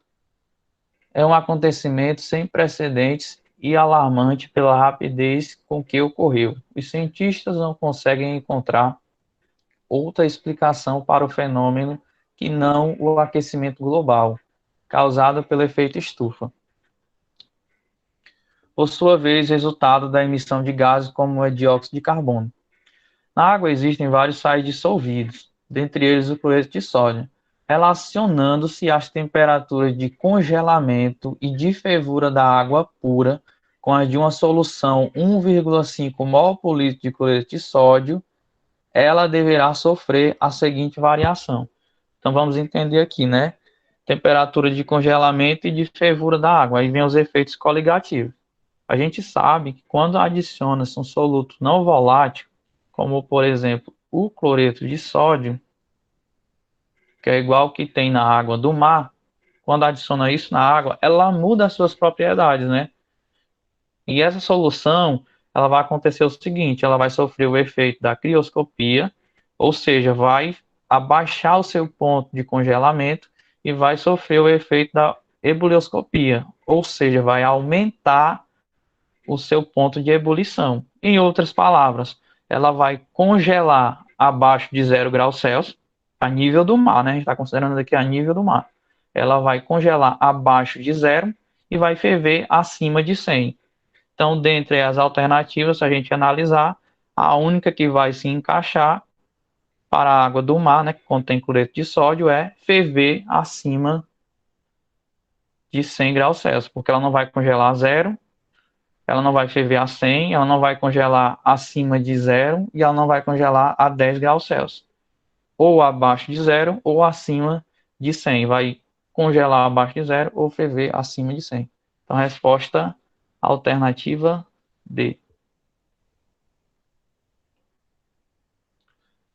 É um acontecimento sem precedentes e alarmante pela rapidez com que ocorreu. Os cientistas não conseguem encontrar outra explicação para o fenômeno que não o aquecimento global, causado pelo efeito estufa. Por sua vez, resultado da emissão de gases como o dióxido de carbono. Na água existem vários sais dissolvidos, dentre eles o cloreto de sódio, relacionando-se às temperaturas de congelamento e de fervura da água pura com as de uma solução 1,5 mol por litro de cloreto de sódio, ela deverá sofrer a seguinte variação. Então vamos entender aqui, né? Temperatura de congelamento e de fervura da água. Aí vem os efeitos coligativos. A gente sabe que quando adiciona-se um soluto não volátil, como por exemplo o cloreto de sódio, que é igual que tem na água do mar, quando adiciona isso na água, ela muda as suas propriedades, né? E essa solução, ela vai acontecer o seguinte, ela vai sofrer o efeito da crioscopia, ou seja, vai abaixar o seu ponto de congelamento e vai sofrer o efeito da ebulioscopia, ou seja, vai aumentar o seu ponto de ebulição. Em outras palavras, ela vai congelar abaixo de 0 graus Celsius, a nível do mar, né? A gente está considerando aqui a nível do mar. Ela vai congelar abaixo de 0 e vai ferver acima de 100. Então, dentre as alternativas, se a gente analisar, a única que vai se encaixar para a água do mar, né, que contém cloreto de sódio, é ferver acima de 100 graus Celsius, porque ela não vai congelar a zero, ela não vai ferver a 100, ela não vai congelar acima de zero e ela não vai congelar a 10 graus Celsius. Ou abaixo de zero ou acima de 100. Vai congelar abaixo de zero ou ferver acima de 100. Então, resposta alternativa D.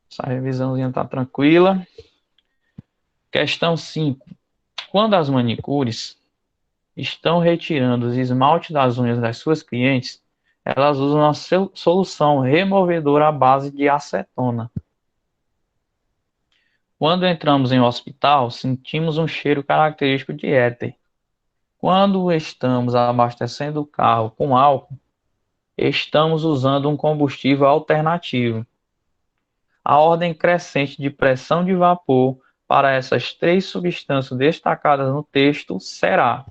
Essa revisãozinha está tranquila. Questão 5. Quando as manicures estão retirando os esmaltes das unhas das suas clientes, elas usam uma solução removedora à base de acetona. Quando entramos em um hospital, sentimos um cheiro característico de éter. Quando estamos abastecendo o carro com álcool, estamos usando um combustível alternativo. A ordem crescente de pressão de vapor para essas três substâncias destacadas no texto será.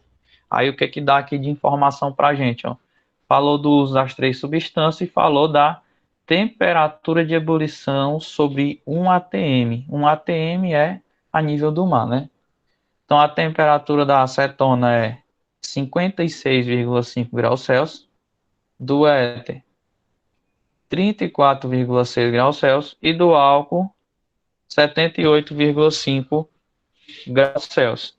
Aí o que dá aqui de informação para a gente? Ó? Falou do uso das três substâncias e falou da temperatura de ebulição sobre 1 atm. 1 atm é a nível do mar, né? Então a temperatura da acetona é 56,5 graus Celsius, do éter 34,6 graus Celsius e do álcool 78,5 graus Celsius.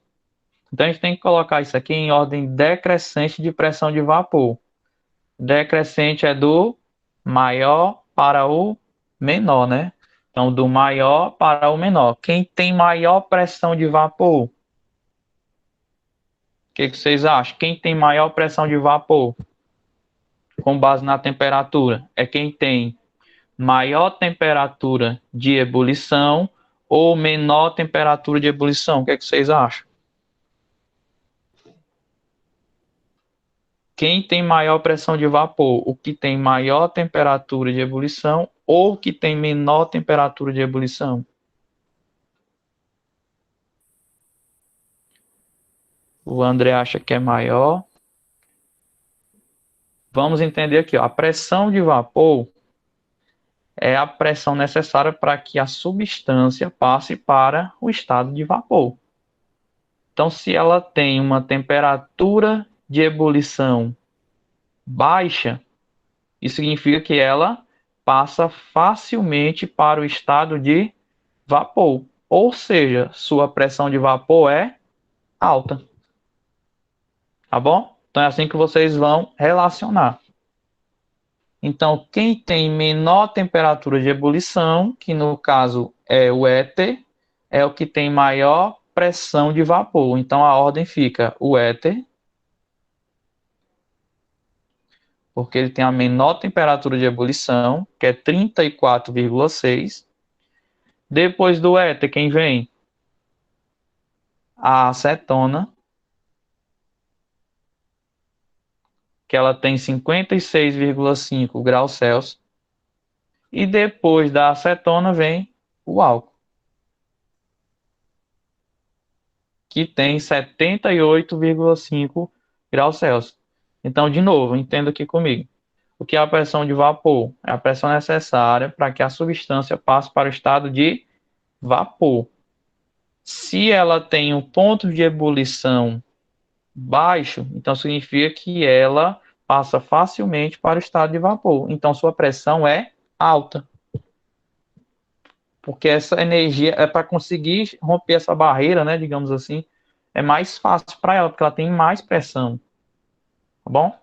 Então a gente tem que colocar isso aqui em ordem decrescente de pressão de vapor. Decrescente é do maior para o menor, né? Então do maior para o menor. Quem tem maior pressão de vapor? O que vocês acham? Quem tem maior pressão de vapor? Com base na temperatura. É quem tem maior temperatura de ebulição ou menor temperatura de ebulição. O que vocês acham? Quem tem maior pressão de vapor? O que tem maior temperatura de ebulição ou o que tem menor temperatura de ebulição? O André acha que é maior. Vamos entender aqui, ó. A pressão de vapor é a pressão necessária para que a substância passe para o estado de vapor. Então, se ela tem uma temperatura de ebulição baixa, isso significa que ela passa facilmente para o estado de vapor. Ou seja, sua pressão de vapor é alta. Tá bom? Então é assim que vocês vão relacionar. Então, quem tem menor temperatura de ebulição, que no caso é o éter, é o que tem maior pressão de vapor. Então, a ordem fica o éter, porque ele tem a menor temperatura de ebulição, que é 34,6. Depois do éter, quem vem? A acetona, que ela tem 56,5 graus Celsius. E depois da acetona vem o álcool, que tem 78,5 graus Celsius. Então, de novo, entenda aqui comigo. O que é a pressão de vapor? É a pressão necessária para que a substância passe para o estado de vapor. Se ela tem um ponto de ebulição baixo, então significa que ela passa facilmente para o estado de vapor. Então, sua pressão é alta. Porque essa energia é para conseguir romper essa barreira, né, digamos assim, é mais fácil para ela, porque ela tem mais pressão. Tá bom?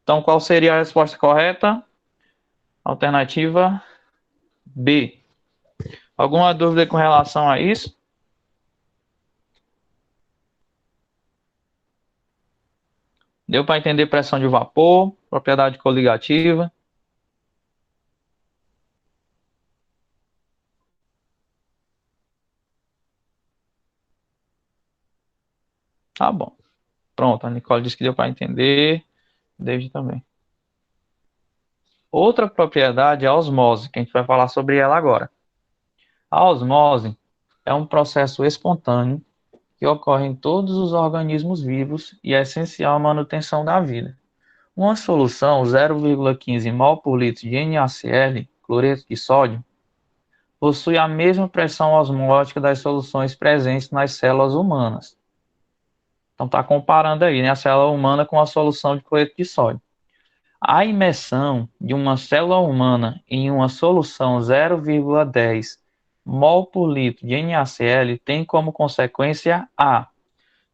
Então, qual seria a resposta correta? Alternativa B. Alguma dúvida com relação a isso? Deu para entender pressão de vapor, propriedade coligativa? Tá bom. Pronto, a Nicole disse que deu para entender. David também. Outra propriedade é a osmose, que a gente vai falar sobre ela agora. A osmose é um processo espontâneo que ocorre em todos os organismos vivos e é essencial à manutenção da vida. Uma solução 0,15 mol por litro de NaCl, cloreto de sódio, possui a mesma pressão osmótica das soluções presentes nas células humanas. Então, está comparando aí, né, a célula humana com a solução de cloreto de sódio. A imersão de uma célula humana em uma solução 0,10 mol por litro de NaCl tem como consequência a...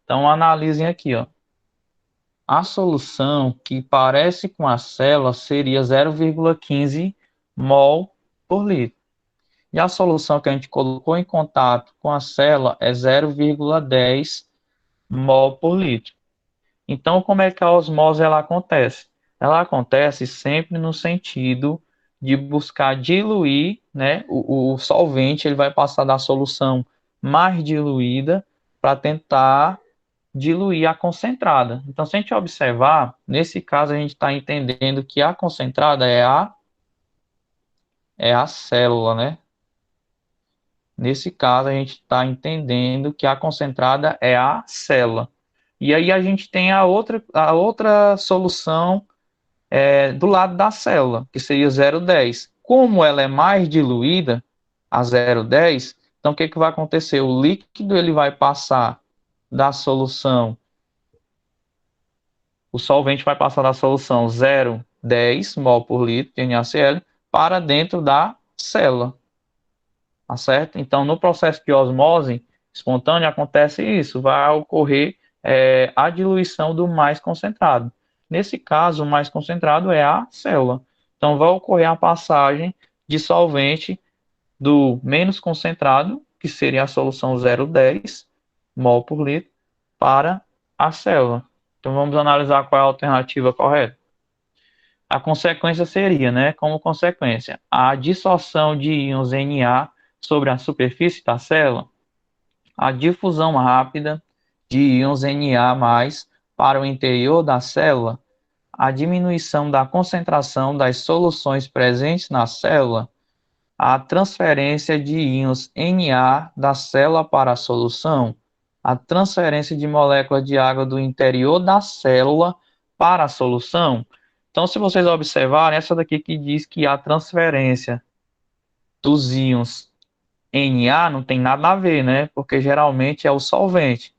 Então, analisem aqui, ó. A solução que parece com a célula seria 0,15 mol por litro. E a solução que a gente colocou em contato com a célula é 0,10 mol por litro. Então, como é que a osmose ela acontece? Ela acontece sempre no sentido de buscar diluir, né? O solvente ele vai passar da solução mais diluída para tentar diluir a concentrada. Então, se a gente observar, nesse caso a gente está entendendo que a concentrada é a célula, né? Nesse caso, a gente está entendendo que a concentrada é a célula. E aí a gente tem a outra solução do lado da célula, que seria 0,10. Como ela é mais diluída, a 0,10, então o que vai acontecer? O líquido ele vai passar da solução, o solvente vai passar da solução 0,10 mol por litro de NaCl para dentro da célula. Tá certo? Então, no processo de osmose espontânea acontece isso, vai ocorrer a diluição do mais concentrado. Nesse caso, o mais concentrado é a célula. Então, vai ocorrer a passagem de solvente do menos concentrado, que seria a solução 0,10 mol por litro, para a célula. Então, vamos analisar qual é a alternativa correta. A consequência seria, né, como consequência, a dissorção de íons Na sobre a superfície da célula, a difusão rápida de íons Na+, para o interior da célula, a diminuição da concentração das soluções presentes na célula, a transferência de íons Na da célula para a solução, a transferência de moléculas de água do interior da célula para a solução. Então, se vocês observarem, essa daqui que diz que a transferência dos íons Na não tem nada a ver, né? Porque geralmente é o solvente.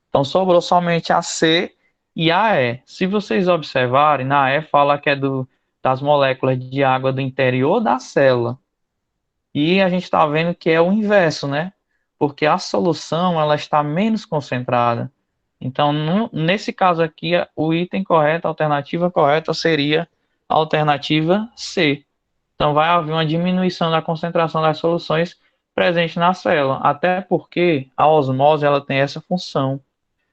Então, sobrou somente a C e a E. Se vocês observarem, na E fala que é das moléculas de água do interior da célula. E a gente está vendo que é o inverso, né? Porque a solução ela está menos concentrada. Então, nesse caso aqui, o item correto, a alternativa correta seria a alternativa C. Então, vai haver uma diminuição da concentração das soluções presentes na célula, até porque a osmose ela tem essa função.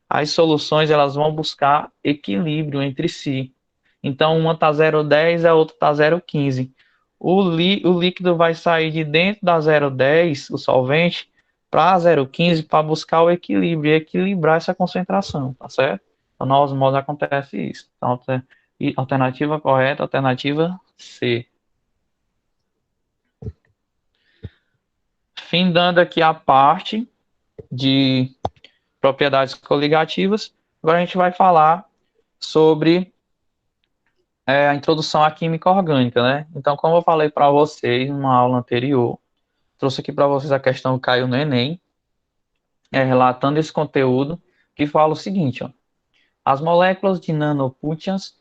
As soluções elas vão buscar equilíbrio entre si. Então, uma está 0,10, a outra está 0,15. O líquido vai sair de dentro da 0,10, o solvente, para 0,15 para buscar o equilíbrio e equilibrar essa concentração, tá certo? Então, na osmose acontece isso. Então, alternativa correta, alternativa C. Findando aqui a parte de propriedades coligativas, agora a gente vai falar sobre a introdução à química orgânica, né? Então, como eu falei para vocês numa aula anterior, trouxe aqui para vocês a questão que caiu no Enem, relatando esse conteúdo, que fala o seguinte, ó, as moléculas de nanopútias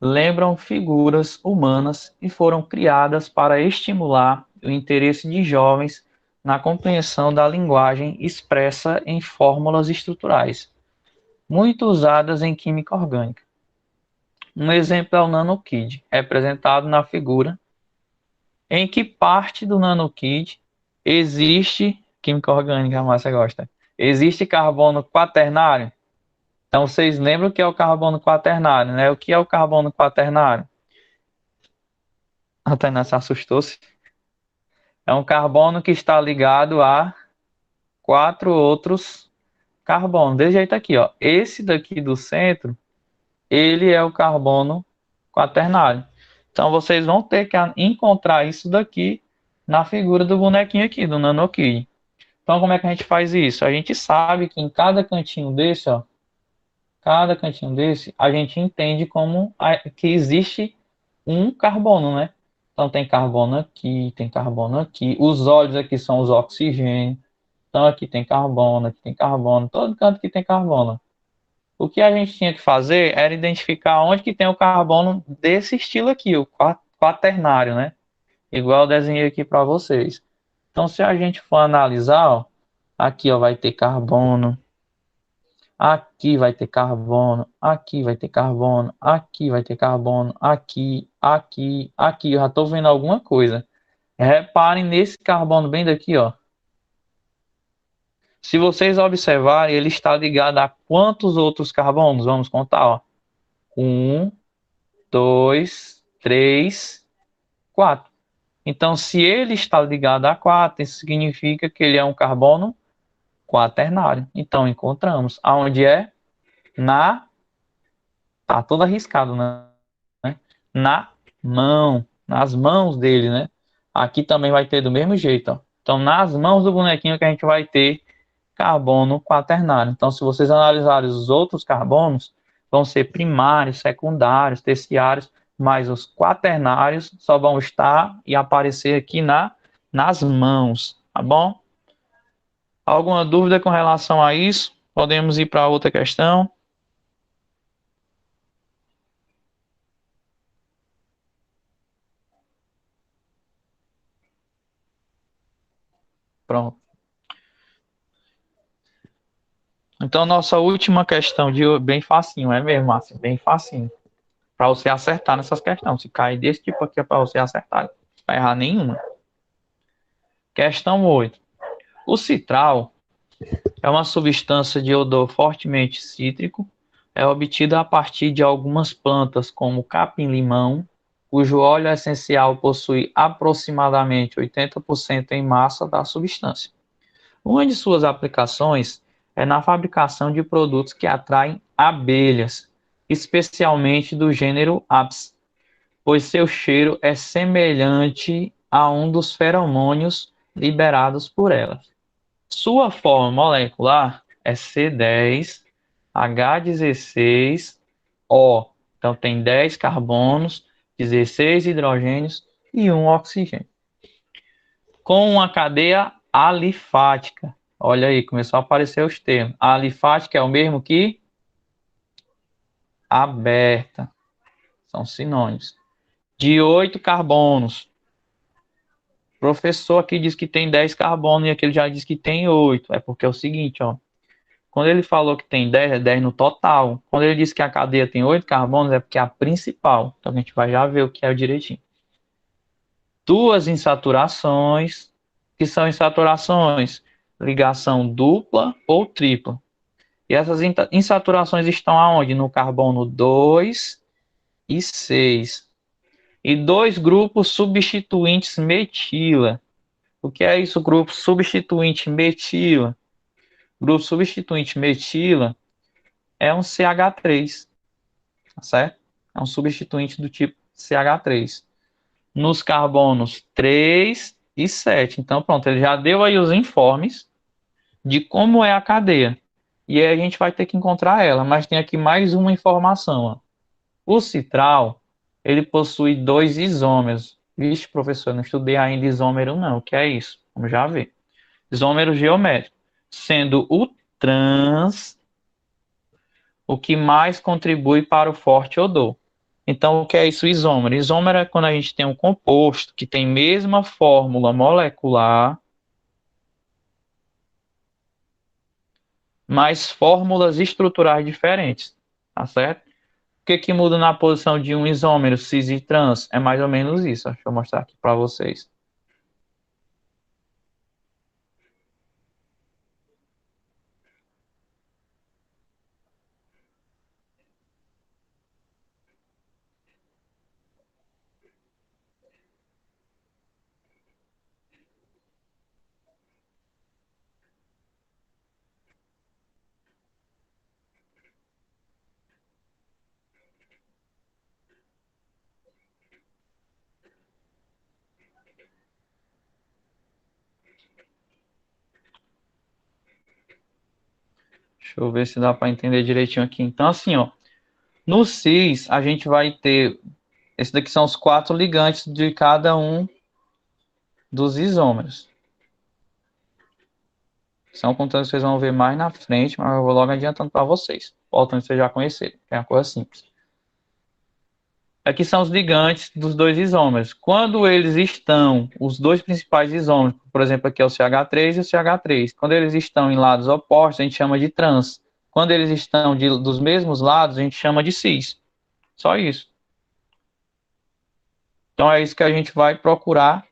lembram figuras humanas e foram criadas para estimular o interesse de jovens na compreensão da linguagem expressa em fórmulas estruturais, muito usadas em química orgânica. Um exemplo é o nanokid, representado na figura, em que parte do nanokid existe, química orgânica, a Márcia gosta, existe carbono quaternário. Então, vocês lembram o que é o carbono quaternário, né? O que é o carbono quaternário? A Tainá se assustou-se. É um carbono que está ligado a 4 outros carbonos. Desse jeito aqui, ó. Esse daqui do centro, ele é o carbono quaternário. Então, vocês vão ter que encontrar isso daqui na figura do bonequinho aqui, do nanokid. Então, como é que a gente faz isso? A gente sabe que em cada cantinho desse, ó, cada cantinho desse, a gente entende como que existe um carbono, né? Então tem carbono aqui, tem carbono aqui. Os óleos aqui são os oxigênios. Então aqui tem carbono, todo canto que tem carbono. O que a gente tinha que fazer era identificar onde que tem o carbono desse estilo aqui, o quaternário, né? Igual eu desenhei aqui para vocês. Então, se a gente for analisar, ó, aqui ó, vai ter carbono, aqui vai ter carbono, aqui vai ter carbono, aqui vai ter carbono, aqui, aqui, aqui. Eu já estou vendo alguma coisa. Reparem nesse carbono bem daqui, ó. Se vocês observarem, ele está ligado a quantos outros carbonos? Vamos contar, ó. 1, 2, 3, 4. Então, se ele está ligado a 4, isso significa que ele é um carbono quaternário. Então, encontramos. Aonde é? Tá todo arriscado, né? Na mão. Nas mãos dele, né? Aqui também vai ter do mesmo jeito, ó. Então, nas mãos do bonequinho que a gente vai ter carbono quaternário. Então, se vocês analisarem os outros carbonos, vão ser primários, secundários, terciários, mas os quaternários só vão estar e aparecer aqui nas mãos, tá bom? Alguma dúvida com relação a isso? Podemos ir para outra questão. Pronto. Então, nossa última questão de hoje, bem facinho, é mesmo, assim, bem facinho. Para você acertar nessas questões. Se cair desse tipo aqui é para você acertar. Não vai errar nenhuma. Questão 8. O citral é uma substância de odor fortemente cítrico. É obtida a partir de algumas plantas, como capim-limão, cujo óleo essencial possui aproximadamente 80% em massa da substância. Uma de suas aplicações é na fabricação de produtos que atraem abelhas, especialmente do gênero Apis, pois seu cheiro é semelhante a um dos feromônios liberados por elas. Sua forma molecular é C10H16O. Então tem 10 carbonos, 16 hidrogênios e um oxigênio. Com uma cadeia alifática. Olha aí, começou a aparecer os termos. A alifática é o mesmo que aberta. São sinônimos. De 8 carbonos. O professor aqui diz que tem 10 carbonos e aqui ele já diz que tem 8. É porque é o seguinte, ó. Quando ele falou que tem 10, é 10 no total. Quando ele disse que a cadeia tem 8 carbonos, é porque é a principal. Então a gente vai já ver o que é o direitinho. Duas insaturações. Que são insaturações? Ligação dupla ou tripla. E essas insaturações estão aonde? No carbono 2 e 6. E dois grupos substituintes metila. O que é isso, grupo substituinte metila? Grupo substituinte metila é um CH3, tá certo? É um substituinte do tipo CH3. Nos carbonos 3 e 7. Então, pronto, ele já deu aí os informes de como é a cadeia. E aí a gente vai ter que encontrar ela, mas tem aqui mais uma informação, ó. O citral, ele possui 2 isômeros. Vixe, professor, não estudei ainda isômero não. O que é isso? Vamos já ver. Isômero geométrico. Sendo o trans o que mais contribui para o forte odor. Então, o que é isso, isômero? Isômero é quando a gente tem um composto que tem mesma fórmula molecular, mas fórmulas estruturais diferentes, tá certo? O que muda na posição de um isômero cis e trans? É mais ou menos isso. Deixa eu mostrar aqui para vocês. Deixa eu ver se dá para entender direitinho aqui. Então, assim, ó, no cis, a gente vai ter Esses daqui são os 4 ligantes de cada um dos isômeros. São conteúdos que vocês vão ver mais na frente, mas eu vou logo adiantando para vocês. Voltando que vocês já conheceram, que é uma coisa simples. Aqui são os ligantes dos 2 isômeros. Quando eles estão, os 2 principais isômeros, por exemplo, aqui é o CH3 e o CH3. Quando eles estão em lados opostos, a gente chama de trans. Quando eles estão dos mesmos lados, a gente chama de cis. Só isso. Então é isso que a gente vai procurar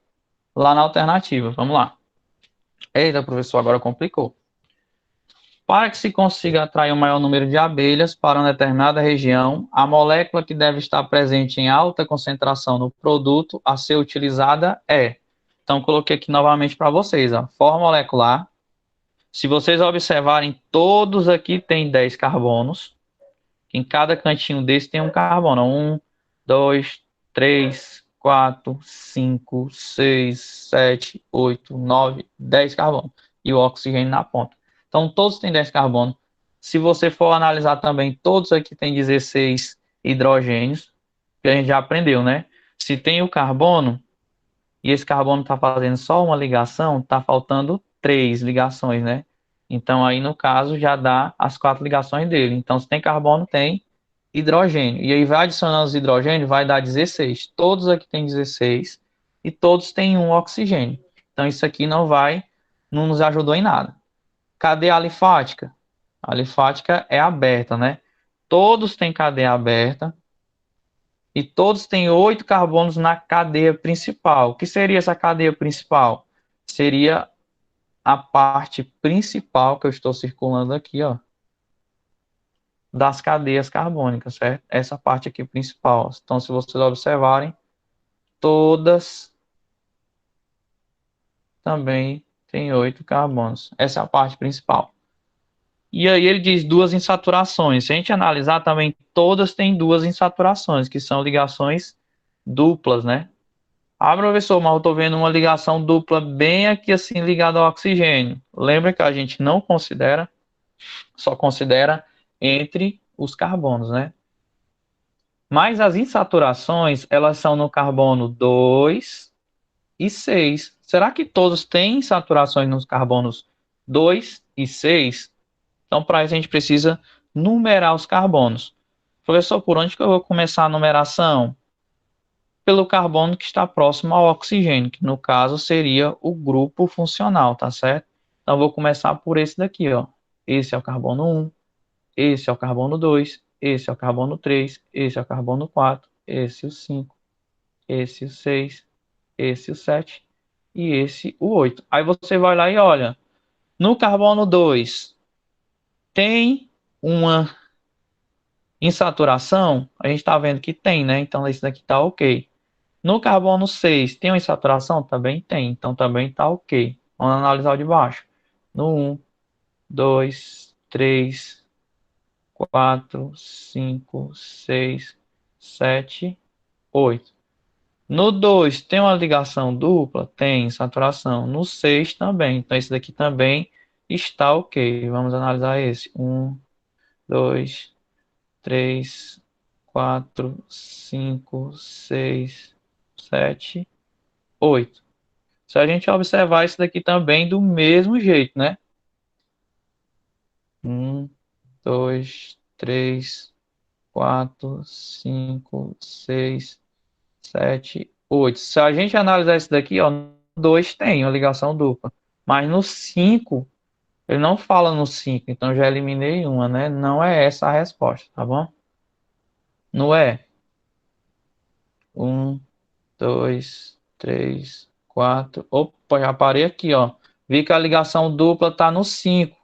lá na alternativa. Vamos lá. Eita, professor, agora complicou. Para que se consiga atrair o maior número de abelhas para uma determinada região, a molécula que deve estar presente em alta concentração no produto a ser utilizada é. Então, coloquei aqui novamente para vocês, ó, forma molecular. Se vocês observarem, todos aqui têm 10 carbonos. Em cada cantinho desse tem um carbono. 1, 2, 3, 4, 5, 6, 7, 8, 9, 10 carbonos. E o oxigênio na ponta. Então, todos têm 10 carbono. Se você for analisar também, todos aqui têm 16 hidrogênios, que a gente já aprendeu, né? Se tem o carbono, e esse carbono está fazendo só uma ligação, está faltando 3 ligações, né? Então, aí, no caso, já dá as 4 ligações dele. Então, se tem carbono, tem hidrogênio. E aí, vai adicionando os hidrogênios, vai dar 16. Todos aqui têm 16 e todos têm um oxigênio. Então, isso aqui não nos ajudou em nada. Cadeia alifática? A alifática é aberta, né? Todos têm cadeia aberta e todos têm 8 carbonos na cadeia principal. O que seria essa cadeia principal? Seria a parte principal que eu estou circulando aqui, ó, das cadeias carbônicas, certo? Essa parte aqui principal. Então, se vocês observarem, todas também têm 8 carbonos. Essa é a parte principal. E aí ele diz 2 insaturações. Se a gente analisar também, todas têm 2 insaturações, que são ligações duplas, né? Ah, professor, mas eu estou vendo uma ligação dupla bem aqui assim ligada ao oxigênio. Lembra que a gente não considera, só considera entre os carbonos, né? Mas as insaturações, elas são no carbono 2 e 6. Será que todos têm insaturações nos carbonos 2 e 6? Então, para isso, a gente precisa numerar os carbonos. Professor, por onde que eu vou começar a numeração? Pelo carbono que está próximo ao oxigênio, que no caso seria o grupo funcional, tá certo? Então, eu vou começar por esse daqui, ó. Esse é o carbono 1, esse é o carbono 2, esse é o carbono 3, esse é o carbono 4, esse o 5, esse o 6, esse o 7 e esse o 8. Aí você vai lá e olha, no carbono 2 tem uma insaturação, a gente está vendo que tem, né? Então, esse daqui está ok. No carbono 6, tem uma insaturação? Também tem, então também está ok. Vamos analisar o de baixo. No 1, 2, 3, 4, 5, 6, 7, 8. No 2, tem uma ligação dupla? Tem insaturação. No 6 também. Então, esse daqui também está ok. Vamos analisar esse. 1, 2, 3, 4, 5, 6, 7, 8. Se a gente observar isso daqui também do mesmo jeito, né? 1, 2, 3, 4, 5, 6, 7, 8. Se a gente analisar isso daqui, ó, no 2 tem uma ligação dupla. Mas no 5, ele não fala no 5, então já eliminei uma, né? Não é essa a resposta, tá bom? Não é. 1, 2, 3, 4. Opa, já parei aqui, ó. Vi que a ligação dupla tá no 5.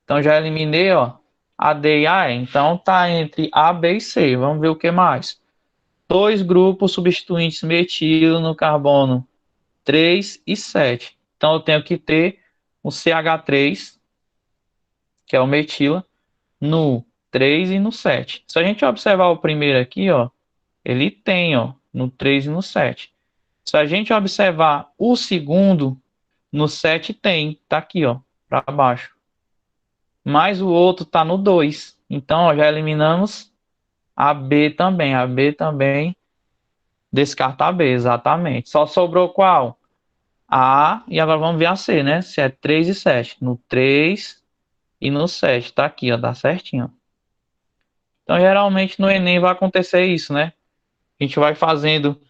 Então já eliminei, ó, a D e a E. Então tá entre A, B e C. Vamos ver o que mais. 2 grupos substituintes metilo no carbono 3 e 7. Então eu tenho que ter o CH3, que é o metila, no 3 e no 7. Se a gente observar o primeiro aqui, ó, ele tem, ó, no 3 e no 7. Se a gente observar o segundo, no 7 tem, tá aqui, ó, para baixo. Mas o outro tá no 2. Então, ó, já eliminamos a B também. A B também Descartar B, exatamente. Só sobrou qual? A, e agora vamos ver a C, né? Se é 3 e 7. No 3 e no 7. Tá aqui, ó, dá certinho. Então, geralmente no Enem vai acontecer isso, né? A gente vai fazendo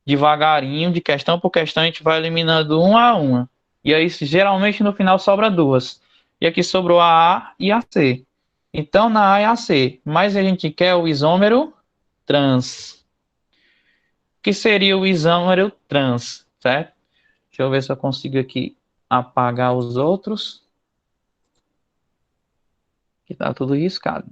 devagarinho, de questão por questão, a gente vai eliminando uma a uma. E aí, geralmente no final sobra duas. E aqui sobrou a A e a C. Então, na A e a C. Mas a gente quer o isômero trans. O que seria o isômero trans, certo? Deixa eu ver se eu consigo aqui apagar os outros. Que tá tudo riscado.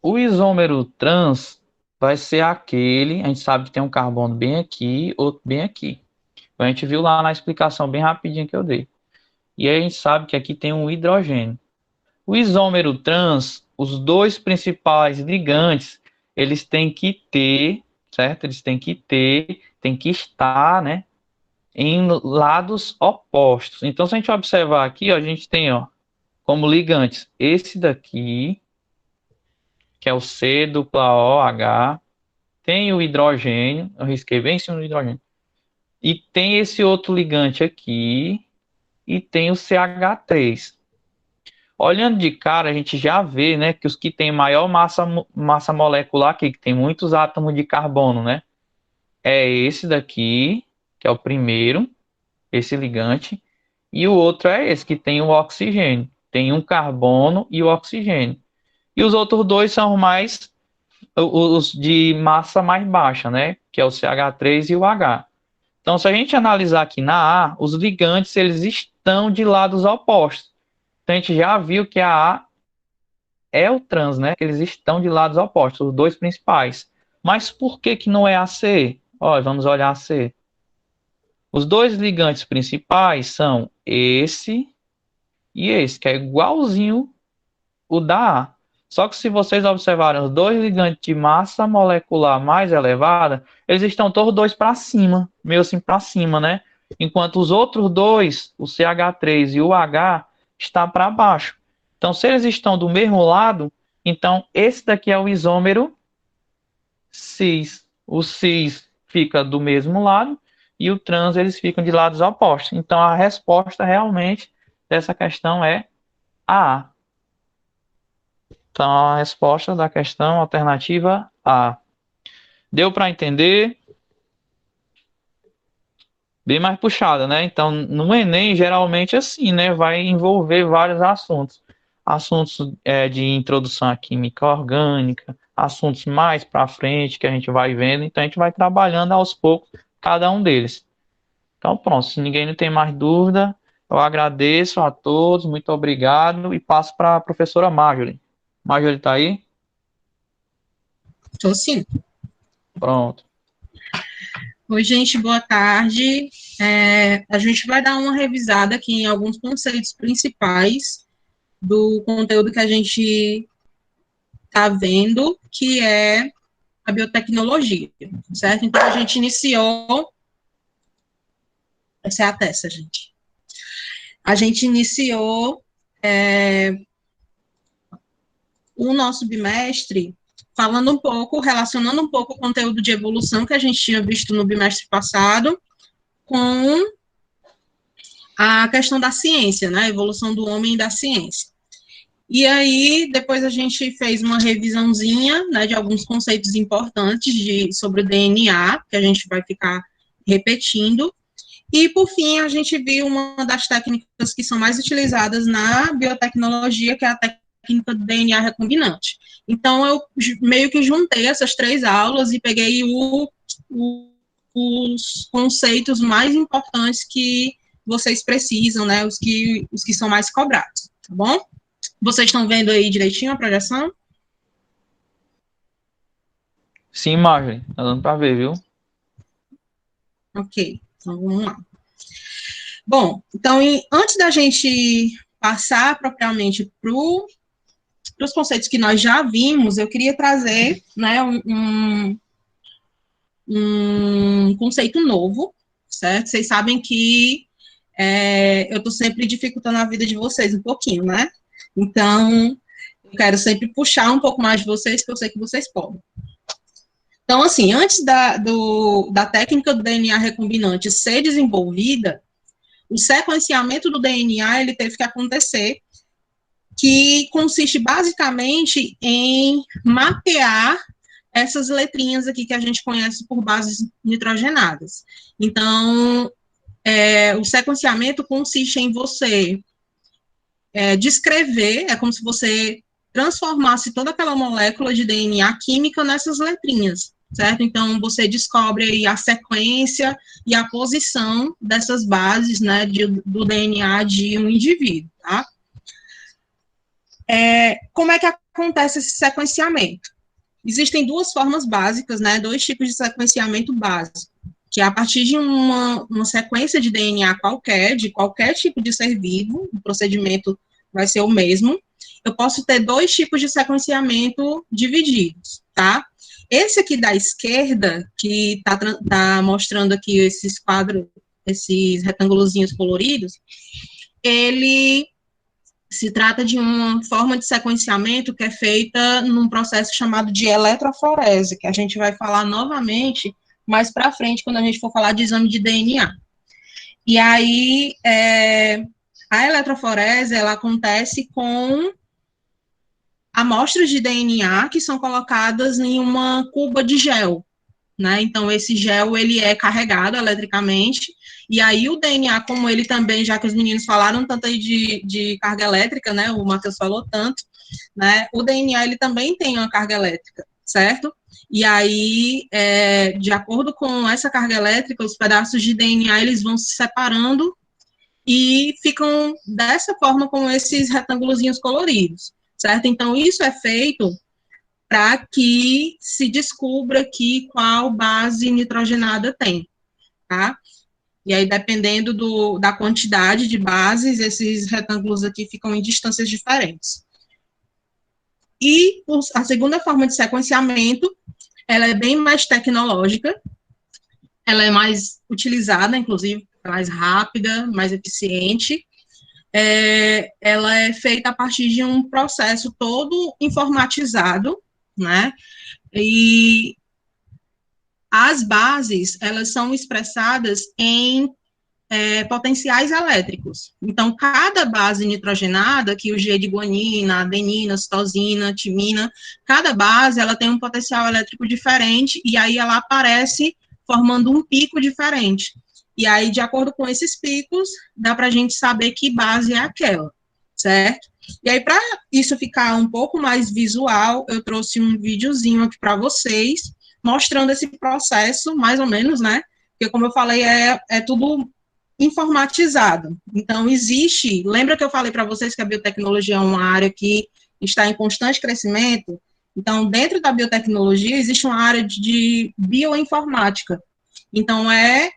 O isômero trans vai ser aquele, a gente sabe que tem um carbono bem aqui, outro bem aqui. A gente viu lá na explicação bem rapidinho que eu dei. E aí a gente sabe que aqui tem um hidrogênio. O isômero trans, os dois principais ligantes, eles têm que ter, certo? Eles têm que estar, né, em lados opostos. Então, se a gente observar aqui, ó, a gente tem, ó, como ligantes esse daqui, que é o C dupla OH, tem o hidrogênio, eu risquei bem em cima do hidrogênio, e tem esse outro ligante aqui, e tem o CH3. Olhando de cara, a gente já vê, né, que os que têm maior massa molecular aqui, que tem muitos átomos de carbono, né, é esse daqui, que é o primeiro, esse ligante, e o outro é esse, que tem o oxigênio. Tem um carbono e o oxigênio. E os outros dois são mais os de massa mais baixa, né, que é o CH3 e o H. Então, se a gente analisar aqui na A, os ligantes, eles estão de lados opostos. Então, a gente já viu que a A é o trans, né? Que eles estão de lados opostos, os dois principais. Mas por que que não é a C? Olha, vamos olhar a C. Os dois ligantes principais são esse e esse, que é igualzinho o da A. Só que se vocês observarem os dois ligantes de massa molecular mais elevada, eles estão todos dois para cima, meio assim para cima, né? Enquanto os outros dois, o CH3 e o H, está para baixo. Então, se eles estão do mesmo lado, então esse daqui é o isômero cis. O cis fica do mesmo lado e o trans eles ficam de lados opostos. Então, a resposta realmente dessa questão é A. Então, a resposta da questão alternativa A. Deu para entender? Bem mais puxada, né? Então, no Enem, geralmente assim, né? Vai envolver vários assuntos. Assuntos de introdução à química orgânica, assuntos mais para frente que a gente vai vendo. Então, a gente vai trabalhando aos poucos cada um deles. Então, pronto. Se ninguém não tem mais dúvida, eu agradeço a todos, muito obrigado e passo para a professora Marjorie. Marjorie está aí? Estou sim. Pronto. Oi, gente, boa tarde. A gente vai dar uma revisada aqui em alguns conceitos principais do conteúdo que a gente está vendo, que é a biotecnologia, certo? Então, a gente iniciou... Essa é a testa, gente. A gente iniciou o nosso bimestre falando um pouco, relacionando um pouco o conteúdo de evolução que a gente tinha visto no bimestre passado com a questão da ciência, né, a evolução do homem e da ciência. E aí, depois a gente fez uma revisãozinha, né, de alguns conceitos importantes sobre o DNA, que a gente vai ficar repetindo, e, por fim, a gente viu uma das técnicas que são mais utilizadas na biotecnologia, que é a técnica do DNA recombinante. Então, eu meio que juntei essas três aulas e peguei os conceitos mais importantes que vocês precisam, né, os que são mais cobrados, tá bom? Vocês estão vendo aí direitinho a projeção? Sim, Marjorie, tá dando para ver, viu? Ok, então vamos lá. Bom, então, antes da gente passar propriamente para os conceitos que nós já vimos, eu queria trazer, né, um conceito novo, certo? Vocês sabem que eu estou sempre dificultando a vida de vocês um pouquinho, né? Então, eu quero sempre puxar um pouco mais de vocês, que eu sei que vocês podem. Então, assim, antes da técnica do DNA recombinante ser desenvolvida, o sequenciamento do DNA, ele teve que acontecer, que consiste basicamente em mapear essas letrinhas aqui que a gente conhece por bases nitrogenadas. Então, o sequenciamento consiste em você descrever, é como se você transformasse toda aquela molécula de DNA química nessas letrinhas, certo? Então, você descobre aí a sequência e a posição dessas bases, né, do DNA de um indivíduo, tá? Como é que acontece esse sequenciamento? Existem duas formas básicas, né, dois tipos de sequenciamento básico, que é a partir de uma sequência de DNA qualquer, de qualquer tipo de ser vivo, o procedimento vai ser o mesmo. Eu posso ter dois tipos de sequenciamento divididos, tá? Esse aqui da esquerda, que tá mostrando aqui esses quadros, esses retângulozinhos coloridos, ele se trata de uma forma de sequenciamento que é feita num processo chamado de eletroforese, que a gente vai falar novamente mais para frente, quando a gente for falar de exame de DNA. E aí, a eletroforese, ela acontece com amostras de DNA que são colocadas em uma cuba de gel, né? Então, esse gel, ele é carregado eletricamente, e aí o DNA, como ele também, já que os meninos falaram tanto aí de carga elétrica, né? O Matheus falou tanto, né? O DNA, ele também tem uma carga elétrica, certo? E aí, de acordo com essa carga elétrica, os pedaços de DNA, eles vão se separando e ficam dessa forma com esses retângulozinhos coloridos, certo? Então, isso é feito para que se descubra aqui qual base nitrogenada tem, tá? E aí, dependendo da quantidade de bases, esses retângulos aqui ficam em distâncias diferentes. E a segunda forma de sequenciamento, ela é bem mais tecnológica, ela é mais utilizada, inclusive, mais rápida, mais eficiente. Ela é feita a partir de um processo todo informatizado, né? E as bases, elas são expressadas em potenciais elétricos. Então, cada base nitrogenada, que o G de guanina, adenina, citosina, timina, cada base, ela tem um potencial elétrico diferente, e aí ela aparece formando um pico diferente. E aí, de acordo com esses picos, dá para a gente saber que base é aquela, certo? E aí, para isso ficar um pouco mais visual, eu trouxe um videozinho aqui para vocês, mostrando esse processo, mais ou menos, né? Porque, como eu falei, é tudo informatizado. Então, lembra que eu falei para vocês que a biotecnologia é uma área que está em constante crescimento? Então, dentro da biotecnologia, existe uma área de bioinformática. Então, é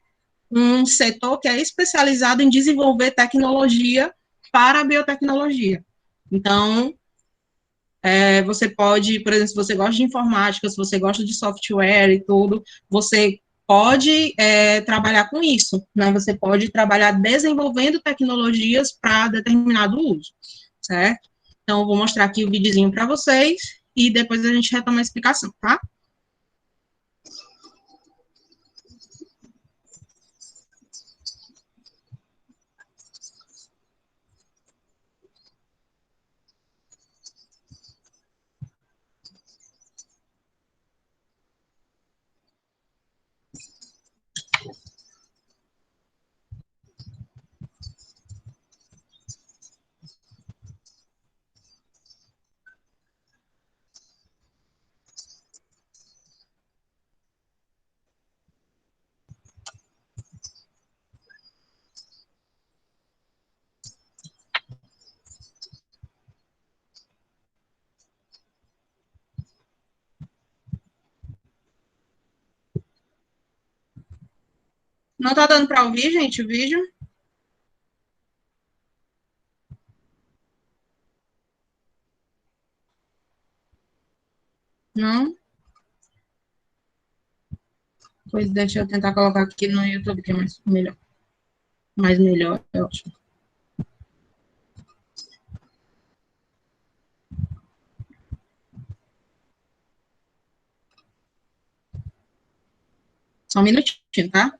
um setor que é especializado em desenvolver tecnologia para a biotecnologia. Então, você pode, por exemplo, se você gosta de informática, se você gosta de software e tudo, você pode trabalhar com isso, né? Você pode trabalhar desenvolvendo tecnologias para determinado uso, certo? Então, eu vou mostrar aqui o videozinho para vocês e depois a gente retoma a explicação, tá? Não tá dando para ouvir, gente, o vídeo? Pois deixa eu tentar colocar aqui no YouTube, que é mais melhor. Mais melhor, é ótimo. Só um minutinho, tá?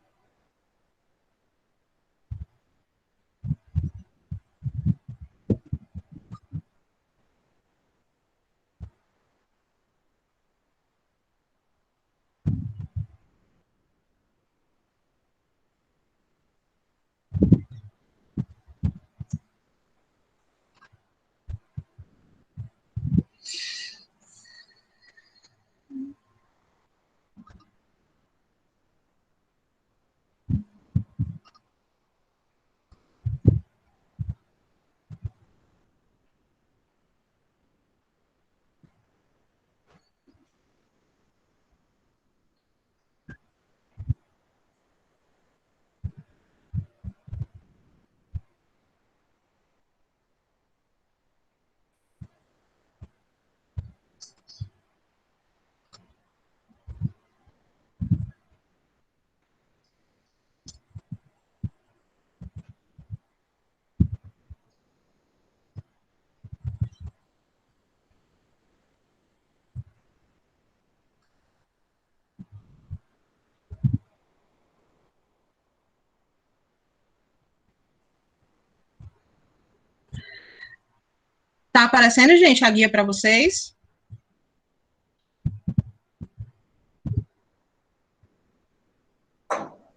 Tá aparecendo, gente, a guia para vocês?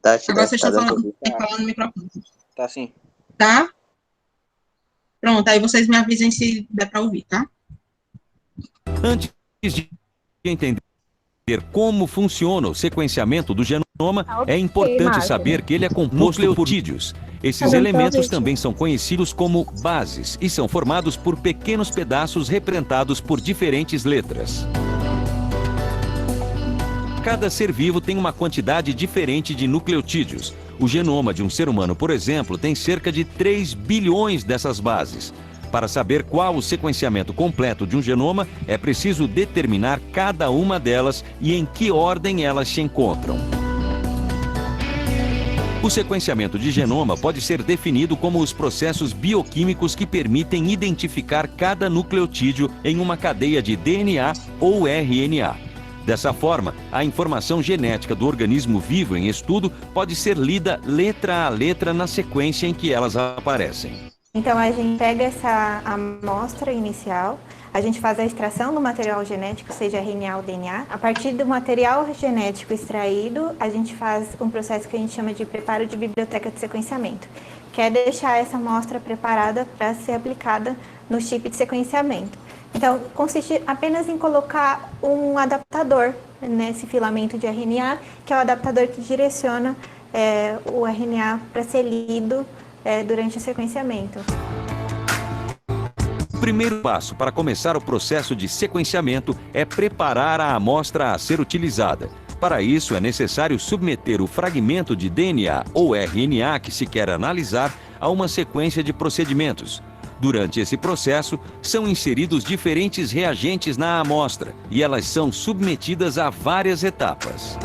Agora vocês estão falando no microfone. Tá sim. Tá? Pronto, aí vocês me avisem se der para ouvir, tá? Antes de entender como funciona o sequenciamento do genoma, é importante saber que ele é composto por nucleotídeos. Esses elementos também são conhecidos como bases e são formados por pequenos pedaços representados por diferentes letras. Cada ser vivo tem uma quantidade diferente de nucleotídeos. O genoma de um ser humano, por exemplo, tem cerca de 3 bilhões dessas bases. Para saber qual o sequenciamento completo de um genoma, é preciso determinar cada uma delas e em que ordem elas se encontram. O sequenciamento de genoma pode ser definido como os processos bioquímicos que permitem identificar cada nucleotídeo em uma cadeia de DNA ou RNA. Dessa forma, a informação genética do organismo vivo em estudo pode ser lida letra a letra na sequência em que elas aparecem. Então, a gente pega essa amostra inicial, a gente faz a extração do material genético, seja RNA ou DNA. A partir do material genético extraído, a gente faz um processo que a gente chama de preparo de biblioteca de sequenciamento, que é deixar essa amostra preparada para ser aplicada no chip de sequenciamento. Então, consiste apenas em colocar um adaptador nesse filamento de RNA, que é o adaptador que direciona o RNA para ser lido durante o sequenciamento. O primeiro passo para começar o processo de sequenciamento é preparar a amostra a ser utilizada. Para isso, é necessário submeter o fragmento de DNA ou RNA que se quer analisar a uma sequência de procedimentos. Durante esse processo, são inseridos diferentes reagentes na amostra e elas são submetidas a várias etapas.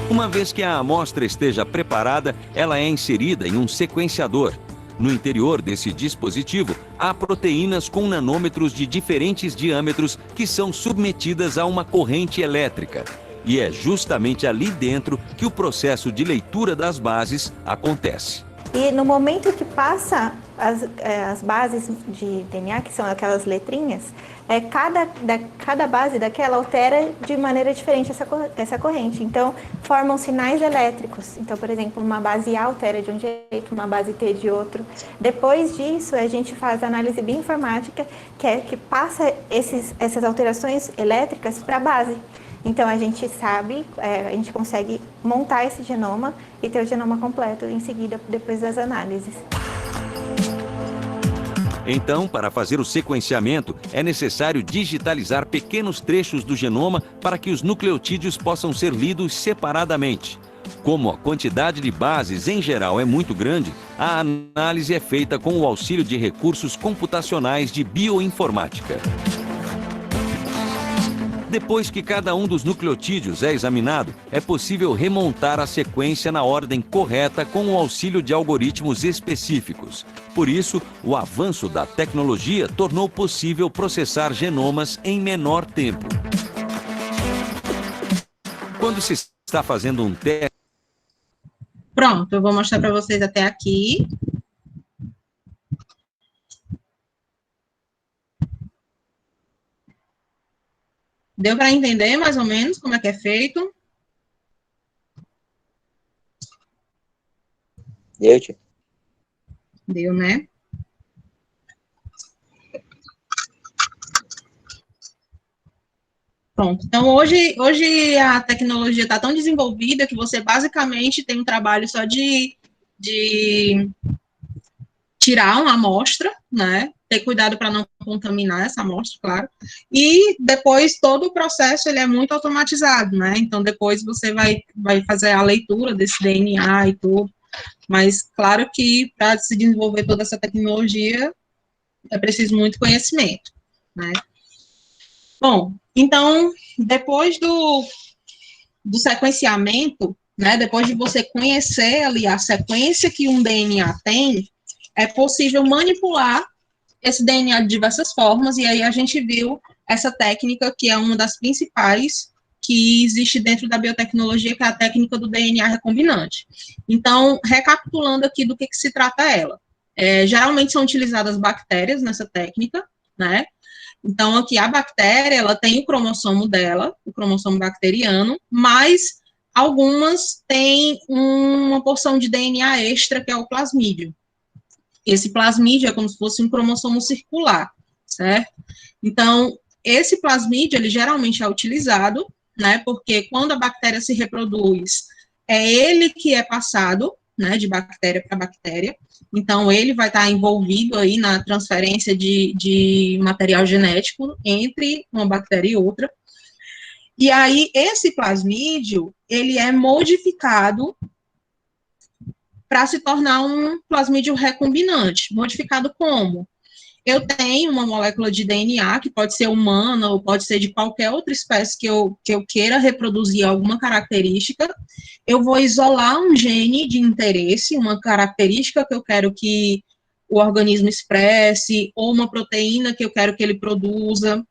Uma vez que a amostra esteja preparada, ela é inserida em um sequenciador. No interior desse dispositivo, há proteínas com nanômetros de diferentes diâmetros que são submetidas a uma corrente elétrica. E é justamente ali dentro que o processo de leitura das bases acontece. E no momento que passa as bases de DNA, que são aquelas letrinhas, cada base daquela altera de maneira diferente essa corrente. Então, formam sinais elétricos. Então, por exemplo, uma base A altera de um jeito, uma base T de outro. Depois disso, a gente faz a análise bioinformática, que passa essas alterações elétricas para a base. Então, a gente sabe, a gente consegue montar esse genoma e ter o genoma completo em seguida, depois das análises. Então, para fazer o sequenciamento, é necessário digitalizar pequenos trechos do genoma para que os nucleotídeos possam ser lidos separadamente. Como a quantidade de bases em geral é muito grande, a análise é feita com o auxílio de recursos computacionais de bioinformática. Depois que cada um dos nucleotídeos é examinado, é possível remontar a sequência na ordem correta com o auxílio de algoritmos específicos. Por isso, o avanço da tecnologia tornou possível processar genomas em menor tempo. Quando se está fazendo um teste... Pronto, eu vou mostrar para vocês até aqui. Deu para entender mais ou menos como é que é feito? Deu, né? Pronto. Então, hoje a tecnologia está tão desenvolvida que você basicamente tem um trabalho só de tirar uma amostra, né? Ter cuidado para não contaminar essa amostra, claro. E depois todo o processo ele é muito automatizado, né? Então depois você vai fazer a leitura desse DNA e tudo. Mas claro que para se desenvolver toda essa tecnologia é preciso muito conhecimento, né? Bom, então depois do sequenciamento, né? Depois de você conhecer ali a sequência que um DNA tem, é possível manipular esse DNA de diversas formas, e aí a gente viu essa técnica que é uma das principais que existe dentro da biotecnologia, que é a técnica do DNA recombinante. Então, recapitulando aqui do que se trata ela. Geralmente são utilizadas bactérias nessa técnica, né? Então, aqui a bactéria, ela tem o cromossomo dela, o cromossomo bacteriano, mas algumas têm uma porção de DNA extra, que é o plasmídio. Esse plasmídio é como se fosse um cromossomo circular, certo? Então, esse plasmídio, ele geralmente é utilizado, né, porque quando a bactéria se reproduz, é ele que é passado, né, de bactéria para bactéria, então ele vai estar envolvido aí na transferência de material genético entre uma bactéria e outra, e aí esse plasmídio, ele é modificado para se tornar um plasmídio recombinante. Modificado como? Eu tenho uma molécula de DNA, que pode ser humana ou pode ser de qualquer outra espécie que eu queira reproduzir alguma característica, eu vou isolar um gene de interesse, uma característica que eu quero que o organismo expresse, ou uma proteína que eu quero que ele produza.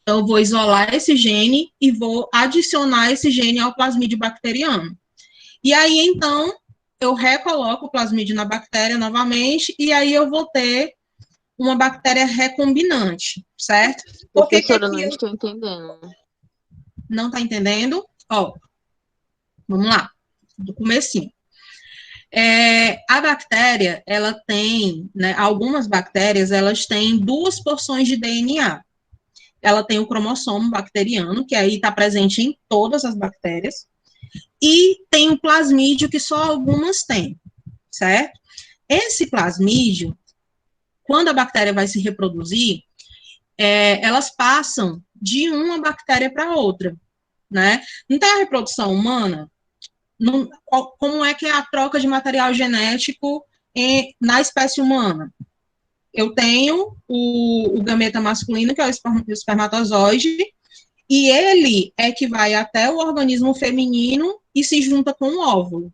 Então, eu vou isolar esse gene e vou adicionar esse gene ao plasmídio bacteriano. E aí, então, eu recoloco o plasmídio na bactéria novamente, e aí eu vou ter uma bactéria recombinante, certo? Professora, não estou entendendo. Não está entendendo? Ó, vamos lá, do comecinho. A bactéria, ela tem, né, algumas bactérias, elas têm 2 porções de DNA. Ela tem o cromossomo bacteriano, que aí está presente em todas as bactérias, e tem o plasmídio, que só algumas têm, certo? Esse plasmídio, quando a bactéria vai se reproduzir, elas passam de uma bactéria para outra, né? Não tem a reprodução humana? Como é que é a troca de material genético na espécie humana? Eu tenho o gameta masculino, que é o espermatozoide, e ele é que vai até o organismo feminino e se junta com o óvulo,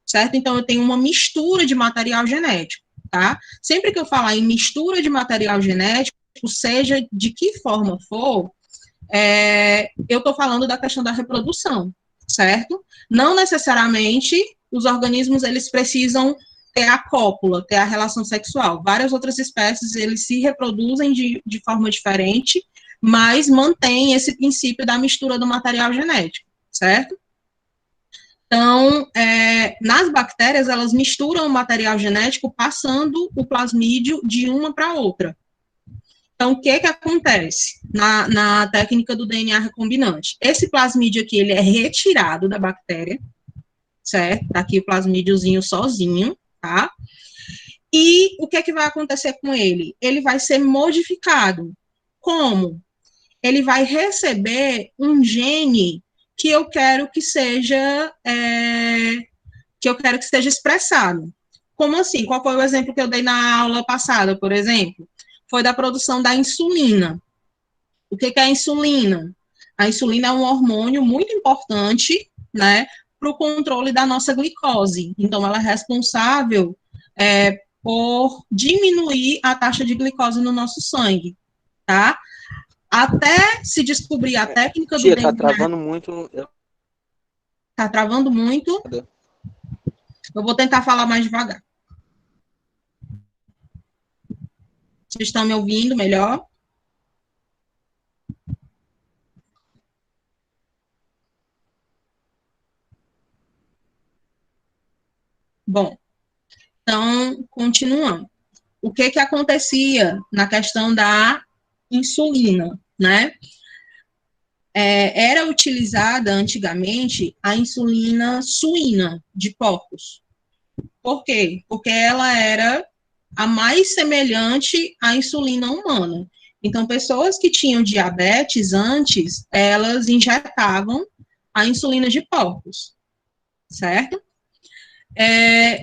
certo? Então, eu tenho uma mistura de material genético, tá? Sempre que eu falar em mistura de material genético, seja de que forma for, eu estou falando da questão da reprodução, certo? Não necessariamente os organismos, eles precisam ter a cópula, ter a relação sexual. Várias outras espécies, eles se reproduzem de forma diferente, mas mantém esse princípio da mistura do material genético, certo? Então, nas bactérias, elas misturam o material genético passando o plasmídio de uma para outra. Então, o que acontece na técnica do DNA recombinante? Esse plasmídio aqui, ele é retirado da bactéria, certo? Tá aqui o plasmídiozinho sozinho, tá? E o que vai acontecer com ele? Ele vai ser modificado. Como? Ele vai receber um gene que eu quero que seja expressado. Como assim? Qual foi o exemplo que eu dei na aula passada, por exemplo? Foi da produção da insulina. O que é a insulina? A insulina é um hormônio muito importante, né, para o controle da nossa glicose. Então, ela é responsável por diminuir a taxa de glicose no nosso sangue, tá? Até se descobrir a técnica do Tia, DNA... tá travando muito. Tá travando muito. Eu vou tentar falar mais devagar. Vocês estão me ouvindo melhor? Bom, então, continuando. O que que acontecia na questão da insulina, né? Era utilizada antigamente a insulina suína de porcos. Por quê? Porque ela era a mais semelhante à insulina humana. Então, pessoas que tinham diabetes antes, elas injetavam a insulina de porcos, certo?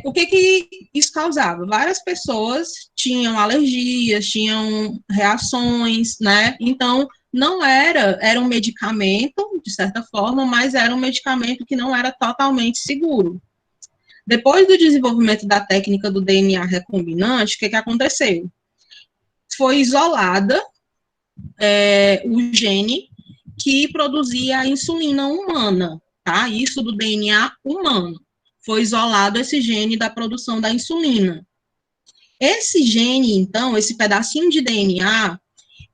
O que isso causava? Várias pessoas tinham alergias, tinham reações, né? Então, não era um medicamento, de certa forma, mas era um medicamento que não era totalmente seguro. Depois do desenvolvimento da técnica do DNA recombinante, o que aconteceu? Foi isolada o gene que produzia a insulina humana, tá? Isso do DNA humano. Foi isolado esse gene da produção da insulina. Esse gene, então, esse pedacinho de DNA,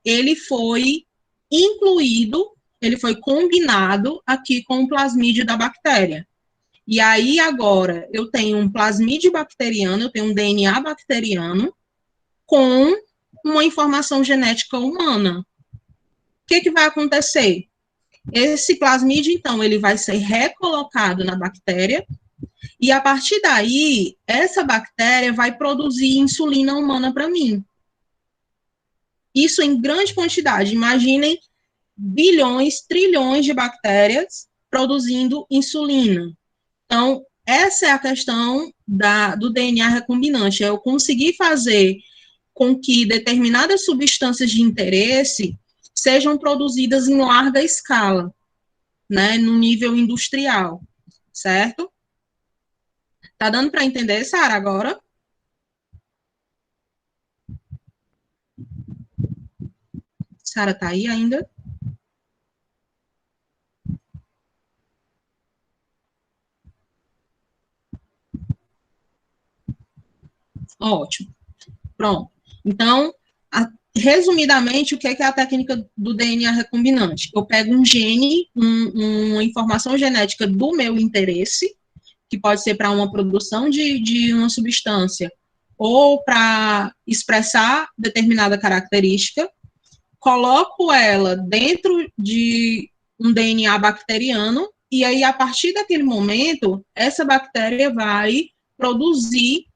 ele foi incluído, ele foi combinado aqui com o plasmídio da bactéria. E aí, agora, eu tenho um plasmídio bacteriano, eu tenho um DNA bacteriano com uma informação genética humana. O que vai acontecer? Esse plasmídio, então, ele vai ser recolocado na bactéria, e a partir daí, essa bactéria vai produzir insulina humana para mim. Isso em grande quantidade. Imaginem bilhões, trilhões de bactérias produzindo insulina. Então, essa é a questão do DNA recombinante. Eu conseguir fazer com que determinadas substâncias de interesse sejam produzidas em larga escala, né, no nível industrial, certo? Tá dando para entender, Sara, agora? Sara tá aí ainda? Ótimo. Pronto. Então, resumidamente, o que é a técnica do DNA recombinante? Eu pego um gene, uma informação genética do meu interesse, que pode ser para uma produção de uma substância, ou para expressar determinada característica, coloco ela dentro de um DNA bacteriano, e aí, a partir daquele momento, essa bactéria vai produzir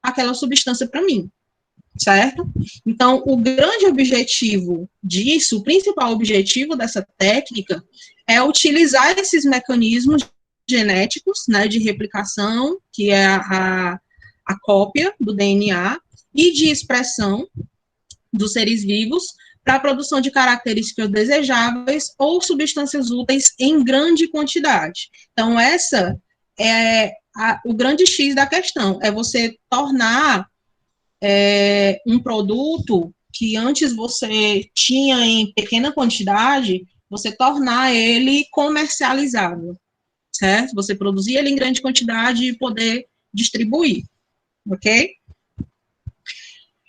aquela substância para mim, certo? Então, o grande objetivo disso, o principal objetivo dessa técnica, é utilizar esses mecanismos genéticos, né, de replicação, que é a cópia do DNA, e de expressão dos seres vivos, para a produção de características desejáveis ou substâncias úteis em grande quantidade. Então, essa é o grande X da questão, é você tornar um produto que antes você tinha em pequena quantidade, você tornar ele comercializável, certo? Você produzir ele em grande quantidade e poder distribuir, ok?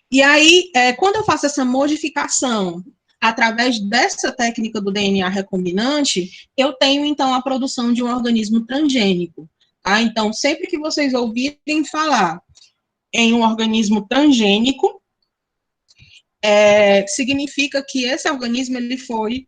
E aí, quando eu faço essa modificação através dessa técnica do DNA recombinante, eu tenho, então, a produção de um organismo transgênico, tá? Então, sempre que vocês ouvirem falar em um organismo transgênico, significa que esse organismo ele foi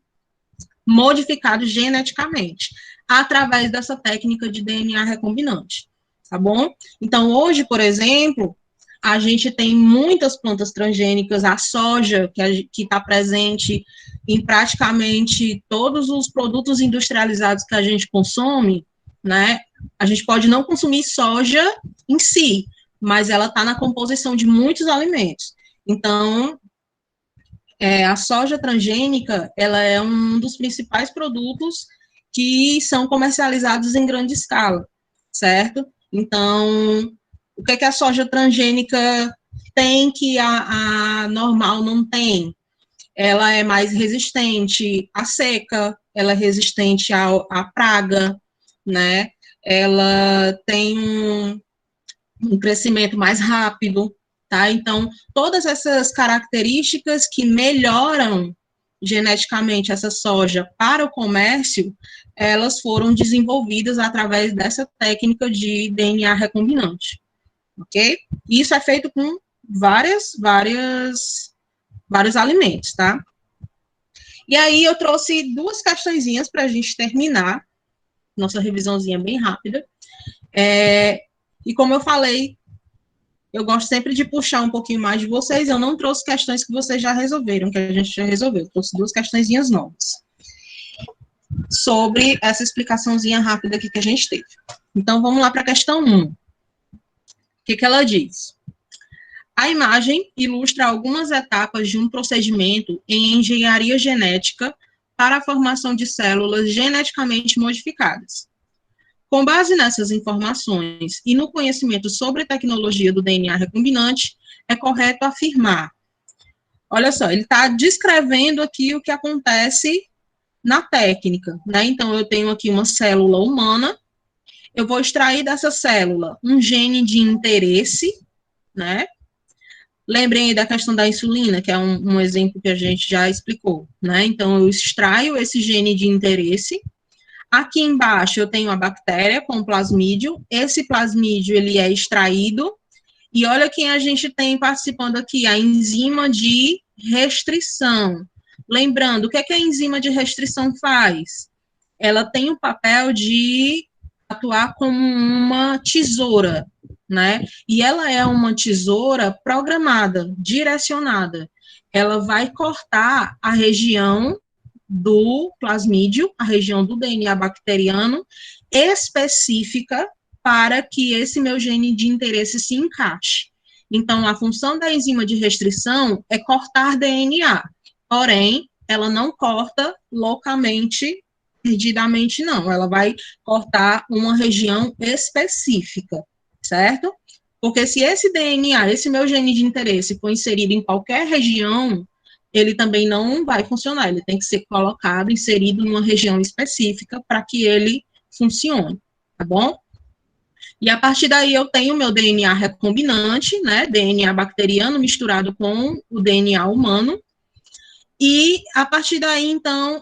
modificado geneticamente, através dessa técnica de DNA recombinante, tá bom? Então, hoje, por exemplo, a gente tem muitas plantas transgênicas, a soja, que está presente em praticamente todos os produtos industrializados que a gente consome, né? A gente pode não consumir soja em si, mas ela está na composição de muitos alimentos. Então, a soja transgênica, ela é um dos principais produtos que são comercializados em grande escala, certo? Então, o que é que a soja transgênica tem que a normal não tem? Ela é mais resistente à seca, ela é resistente à praga, né? Ela tem um crescimento mais rápido, tá? Então, todas essas características que melhoram geneticamente essa soja para o comércio, elas foram desenvolvidas através dessa técnica de DNA recombinante, ok? Isso é feito com vários alimentos, tá? E aí eu trouxe duas questõezinhas para a gente terminar, nossa revisãozinha bem rápida. E como eu falei, eu gosto sempre de puxar um pouquinho mais de vocês, eu não trouxe questões que vocês já resolveram, que a gente já resolveu, eu trouxe duas questõezinhas novas sobre essa explicaçãozinha rápida aqui que a gente teve. Então, vamos lá para a questão 1. O que ela diz? A imagem ilustra algumas etapas de um procedimento em engenharia genética para a formação de células geneticamente modificadas. Com base nessas informações e no conhecimento sobre a tecnologia do DNA recombinante, é correto afirmar. Olha só, ele está descrevendo aqui o que acontece na técnica, né? Então, eu tenho aqui uma célula humana, eu vou extrair dessa célula um gene de interesse, né? Lembrem aí da questão da insulina, que é um exemplo que a gente já explicou, né? Então, eu extraio esse gene de interesse. Aqui embaixo eu tenho a bactéria com o plasmídio. Esse plasmídio, ele é extraído. E olha quem a gente tem participando aqui, a enzima de restrição. Lembrando, o que é que a enzima de restrição faz? Ela tem o papel de atuar como uma tesoura, né? E ela é uma tesoura programada, direcionada. Ela vai cortar a região do plasmídio, a região do DNA bacteriano, específica para que esse meu gene de interesse se encaixe. Então, a função da enzima de restrição é cortar DNA, porém, ela não corta localmente, perdidamente, não. Ela vai cortar uma região específica, certo? Porque se esse DNA, esse meu gene de interesse, for inserido em qualquer região, ele também não vai funcionar, ele tem que ser colocado, inserido numa região específica para que ele funcione, tá bom? E a partir daí eu tenho o meu DNA recombinante, né, DNA bacteriano misturado com o DNA humano, e a partir daí, então,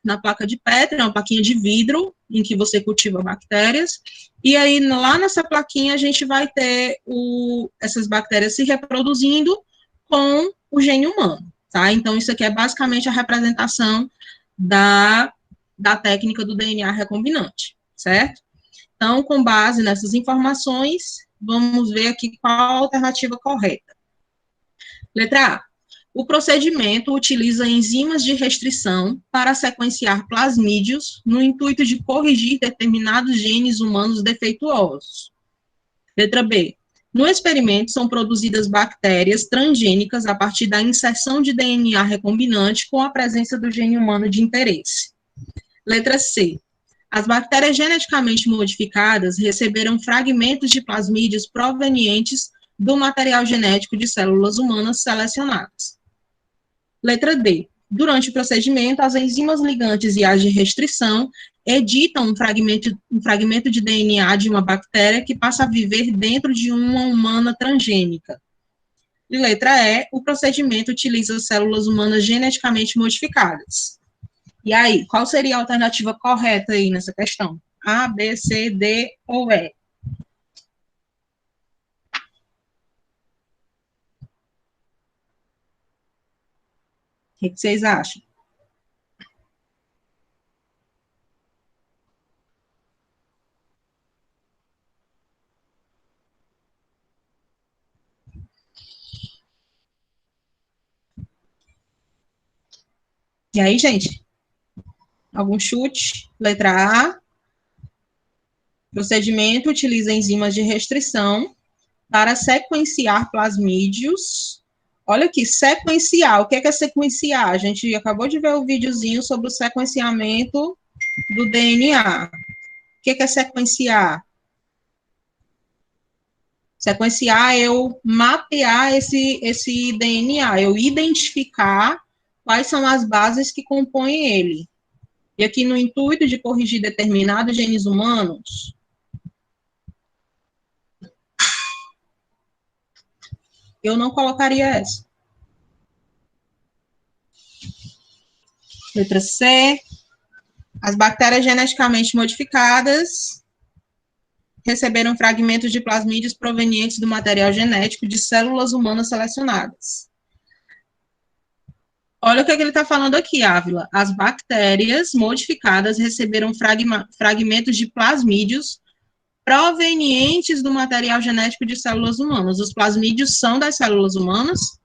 na placa de Petri, uma plaquinha de vidro, em que você cultiva bactérias, e aí lá nessa plaquinha a gente vai ter essas bactérias se reproduzindo com o gene humano, tá? Então, isso aqui é basicamente a representação da técnica do DNA recombinante, certo? Então, com base nessas informações, vamos ver aqui qual a alternativa correta. Letra A. O procedimento utiliza enzimas de restrição para sequenciar plasmídios no intuito de corrigir determinados genes humanos defeituosos. Letra B. No experimento, são produzidas bactérias transgênicas a partir da inserção de DNA recombinante com a presença do gene humano de interesse. Letra C. As bactérias geneticamente modificadas receberam fragmentos de plasmídios provenientes do material genético de células humanas selecionadas. Letra D. Durante o procedimento, as enzimas ligantes e as de restrição editam um fragmento de DNA de uma bactéria que passa a viver dentro de uma humana transgênica. E letra E. O procedimento utiliza células humanas geneticamente modificadas. E aí, qual seria a alternativa correta aí nessa questão? A, B, C, D ou E? O que vocês acham? E aí, gente? Algum chute? Letra A. Procedimento utiliza enzimas de restrição para sequenciar plasmídios Olha aqui, sequenciar. O que é sequenciar? A gente acabou de ver o videozinho sobre o sequenciamento do DNA. O que é sequenciar? Sequenciar é eu mapear esse DNA, eu identificar quais são as bases que compõem ele. E aqui no intuito de corrigir determinados genes humanos, eu não colocaria essa. Letra C. As bactérias geneticamente modificadas receberam fragmentos de plasmídeos provenientes do material genético de células humanas selecionadas. Olha o que ele está falando aqui, Ávila. As bactérias modificadas receberam fragmentos de plasmídeos provenientes do material genético de células humanas. Os plasmídeos são das células humanas?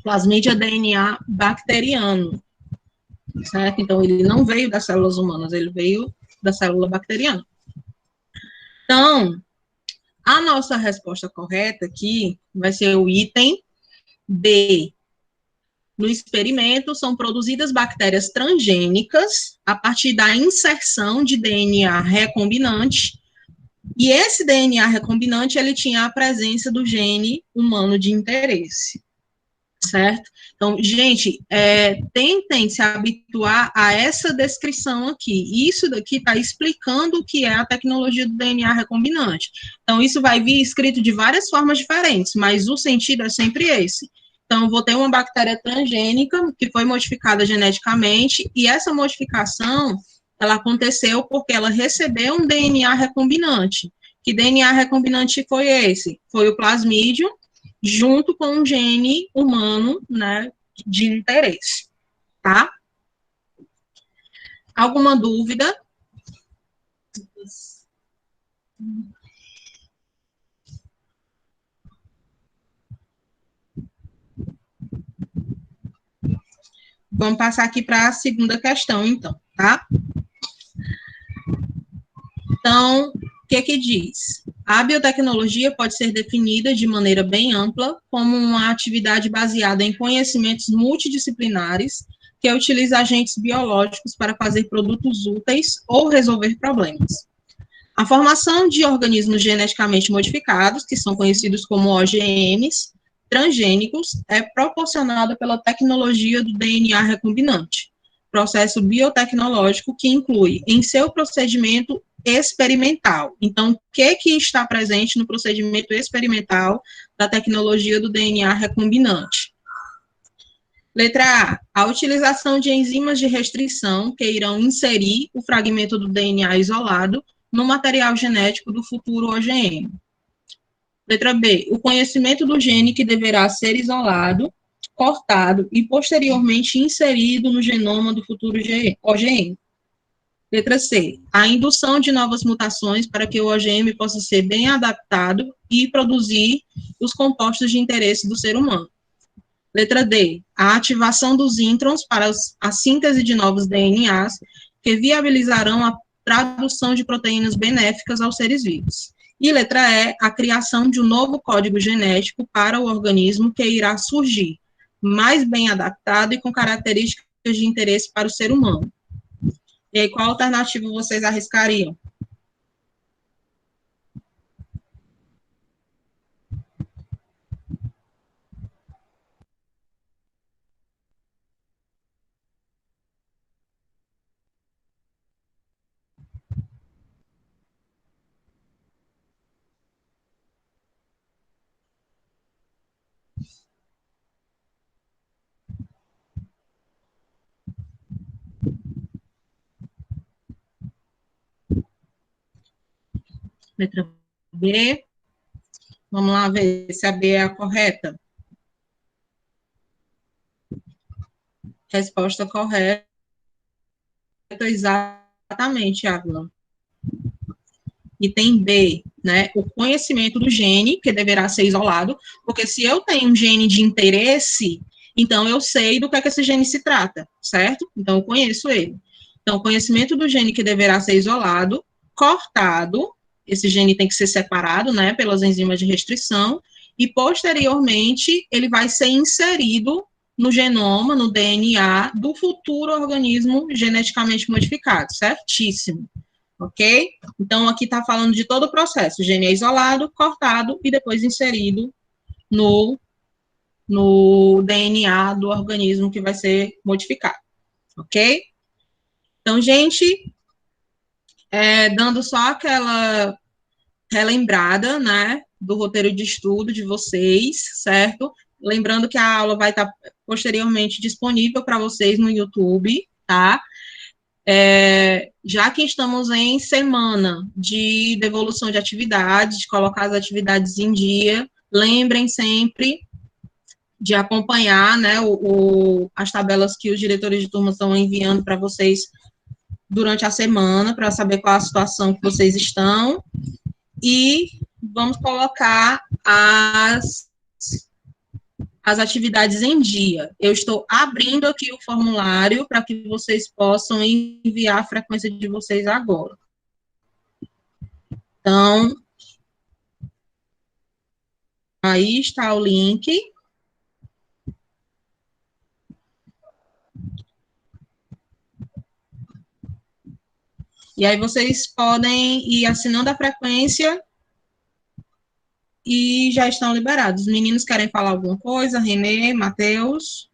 Plasmídio é DNA bacteriano, certo? Então, ele não veio das células humanas, ele veio da célula bacteriana. Então, a nossa resposta correta aqui vai ser o item B. No experimento, são produzidas bactérias transgênicas a partir da inserção de DNA recombinante, e esse DNA recombinante, ele tinha a presença do gene humano de interesse, certo? Então, gente, tentem se habituar a essa descrição aqui. Isso daqui está explicando o que é a tecnologia do DNA recombinante. Então, isso vai vir escrito de várias formas diferentes, mas o sentido é sempre esse. Então, eu vou ter uma bactéria transgênica que foi modificada geneticamente, e essa modificação, ela aconteceu porque ela recebeu um DNA recombinante. Que DNA recombinante foi esse? Foi o plasmídio, junto com um gene humano, né, de interesse, tá? Alguma dúvida? Vamos passar aqui para a segunda questão, então, tá? Então, o que diz? A biotecnologia pode ser definida de maneira bem ampla como uma atividade baseada em conhecimentos multidisciplinares que utiliza agentes biológicos para fazer produtos úteis ou resolver problemas. A formação de organismos geneticamente modificados, que são conhecidos como OGMs, transgênicos, é proporcionada pela tecnologia do DNA recombinante, processo biotecnológico que inclui em seu procedimento experimental. Então, o que está presente no procedimento experimental da tecnologia do DNA recombinante? Letra A, a utilização de enzimas de restrição que irão inserir o fragmento do DNA isolado no material genético do futuro OGM. Letra B, o conhecimento do gene que deverá ser isolado, cortado e posteriormente inserido no genoma do futuro OGM. Letra C, a indução de novas mutações para que o OGM possa ser bem adaptado e produzir os compostos de interesse do ser humano. Letra D, a ativação dos introns para a síntese de novos DNAs que viabilizarão a tradução de proteínas benéficas aos seres vivos. E letra E, a criação de um novo código genético para o organismo que irá surgir, mais bem adaptado e com características de interesse para o ser humano. E aí, qual alternativa vocês arriscariam? Letra B. Vamos lá ver se a B é a correta. Resposta correta, exatamente, Ávila. Item B, né? O conhecimento do gene, que deverá ser isolado, porque se eu tenho um gene de interesse, então eu sei do que esse gene se trata, certo? Então eu conheço ele. Então, o conhecimento do gene que deverá ser isolado, cortado esse gene tem que ser separado, né, pelas enzimas de restrição, e posteriormente ele vai ser inserido no genoma, no DNA do futuro organismo geneticamente modificado, certíssimo, ok? Então, aqui está falando de todo o processo, o gene é isolado, cortado e depois inserido no DNA do organismo que vai ser modificado, ok? Então, gente, dando só aquela relembrada, né, do roteiro de estudo de vocês, certo? Lembrando que a aula vai estar posteriormente disponível para vocês no YouTube, tá? Já que estamos em semana de devolução de atividades, de colocar as atividades em dia, lembrem sempre de acompanhar, né, as tabelas que os diretores de turma estão enviando para vocês durante a semana, para saber qual a situação que vocês estão, e vamos colocar as atividades em dia. Eu estou abrindo aqui o formulário para que vocês possam enviar a frequência de vocês agora. Então, aí está o link. E aí vocês podem ir assinando a frequência e já estão liberados. Os meninos querem falar alguma coisa? Renê, Matheus?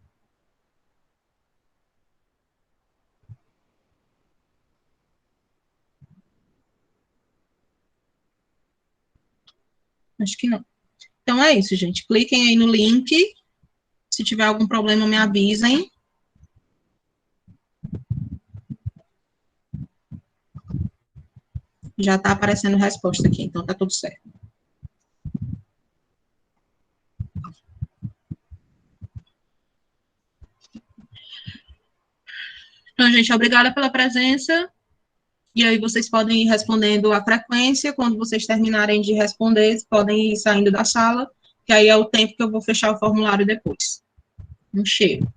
Acho que não. Então é isso, gente. Cliquem aí no link. Se tiver algum problema, me avisem. Já está aparecendo resposta aqui, então tá tudo certo. Então, gente, obrigada pela presença. E aí vocês podem ir respondendo a frequência. Quando vocês terminarem de responder, podem ir saindo da sala, que aí é o tempo que eu vou fechar o formulário depois. Um cheiro.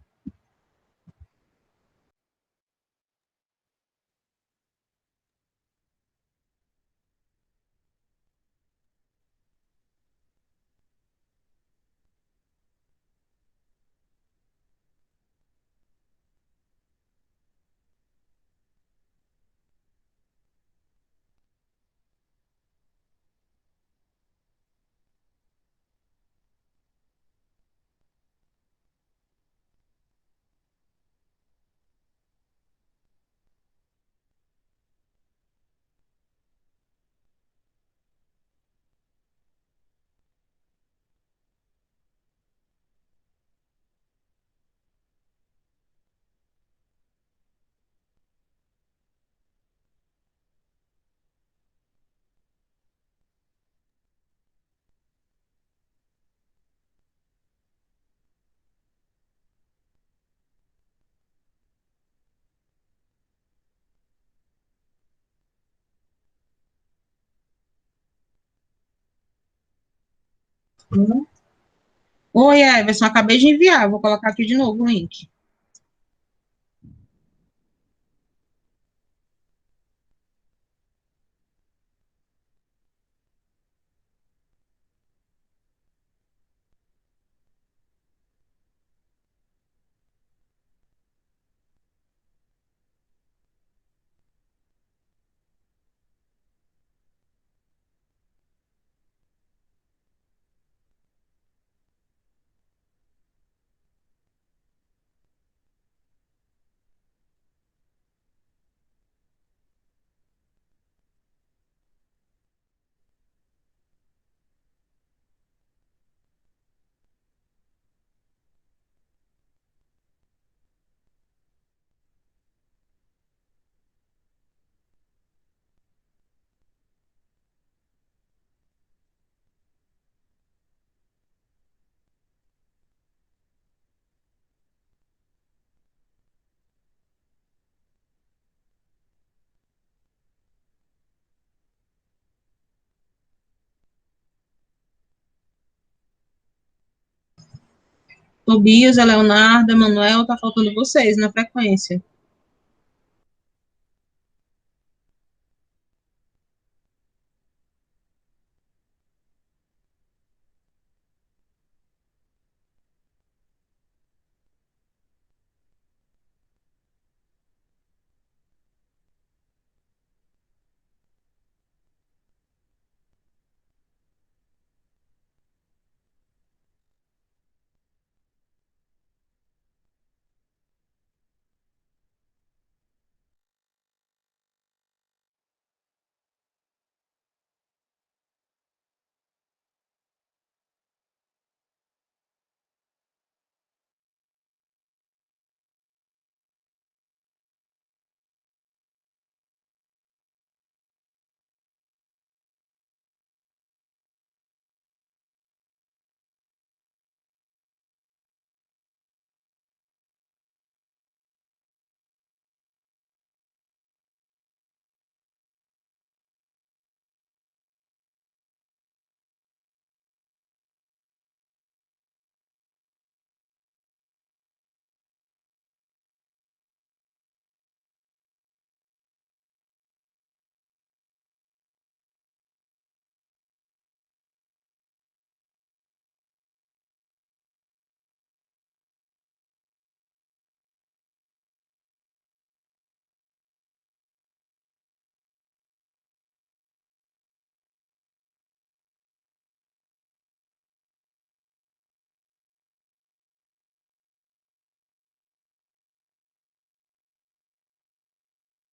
Oi, Everson, acabei de enviar. Vou colocar aqui de novo o link. Tobias, a Leonardo, Emanuel, tá faltando vocês na frequência.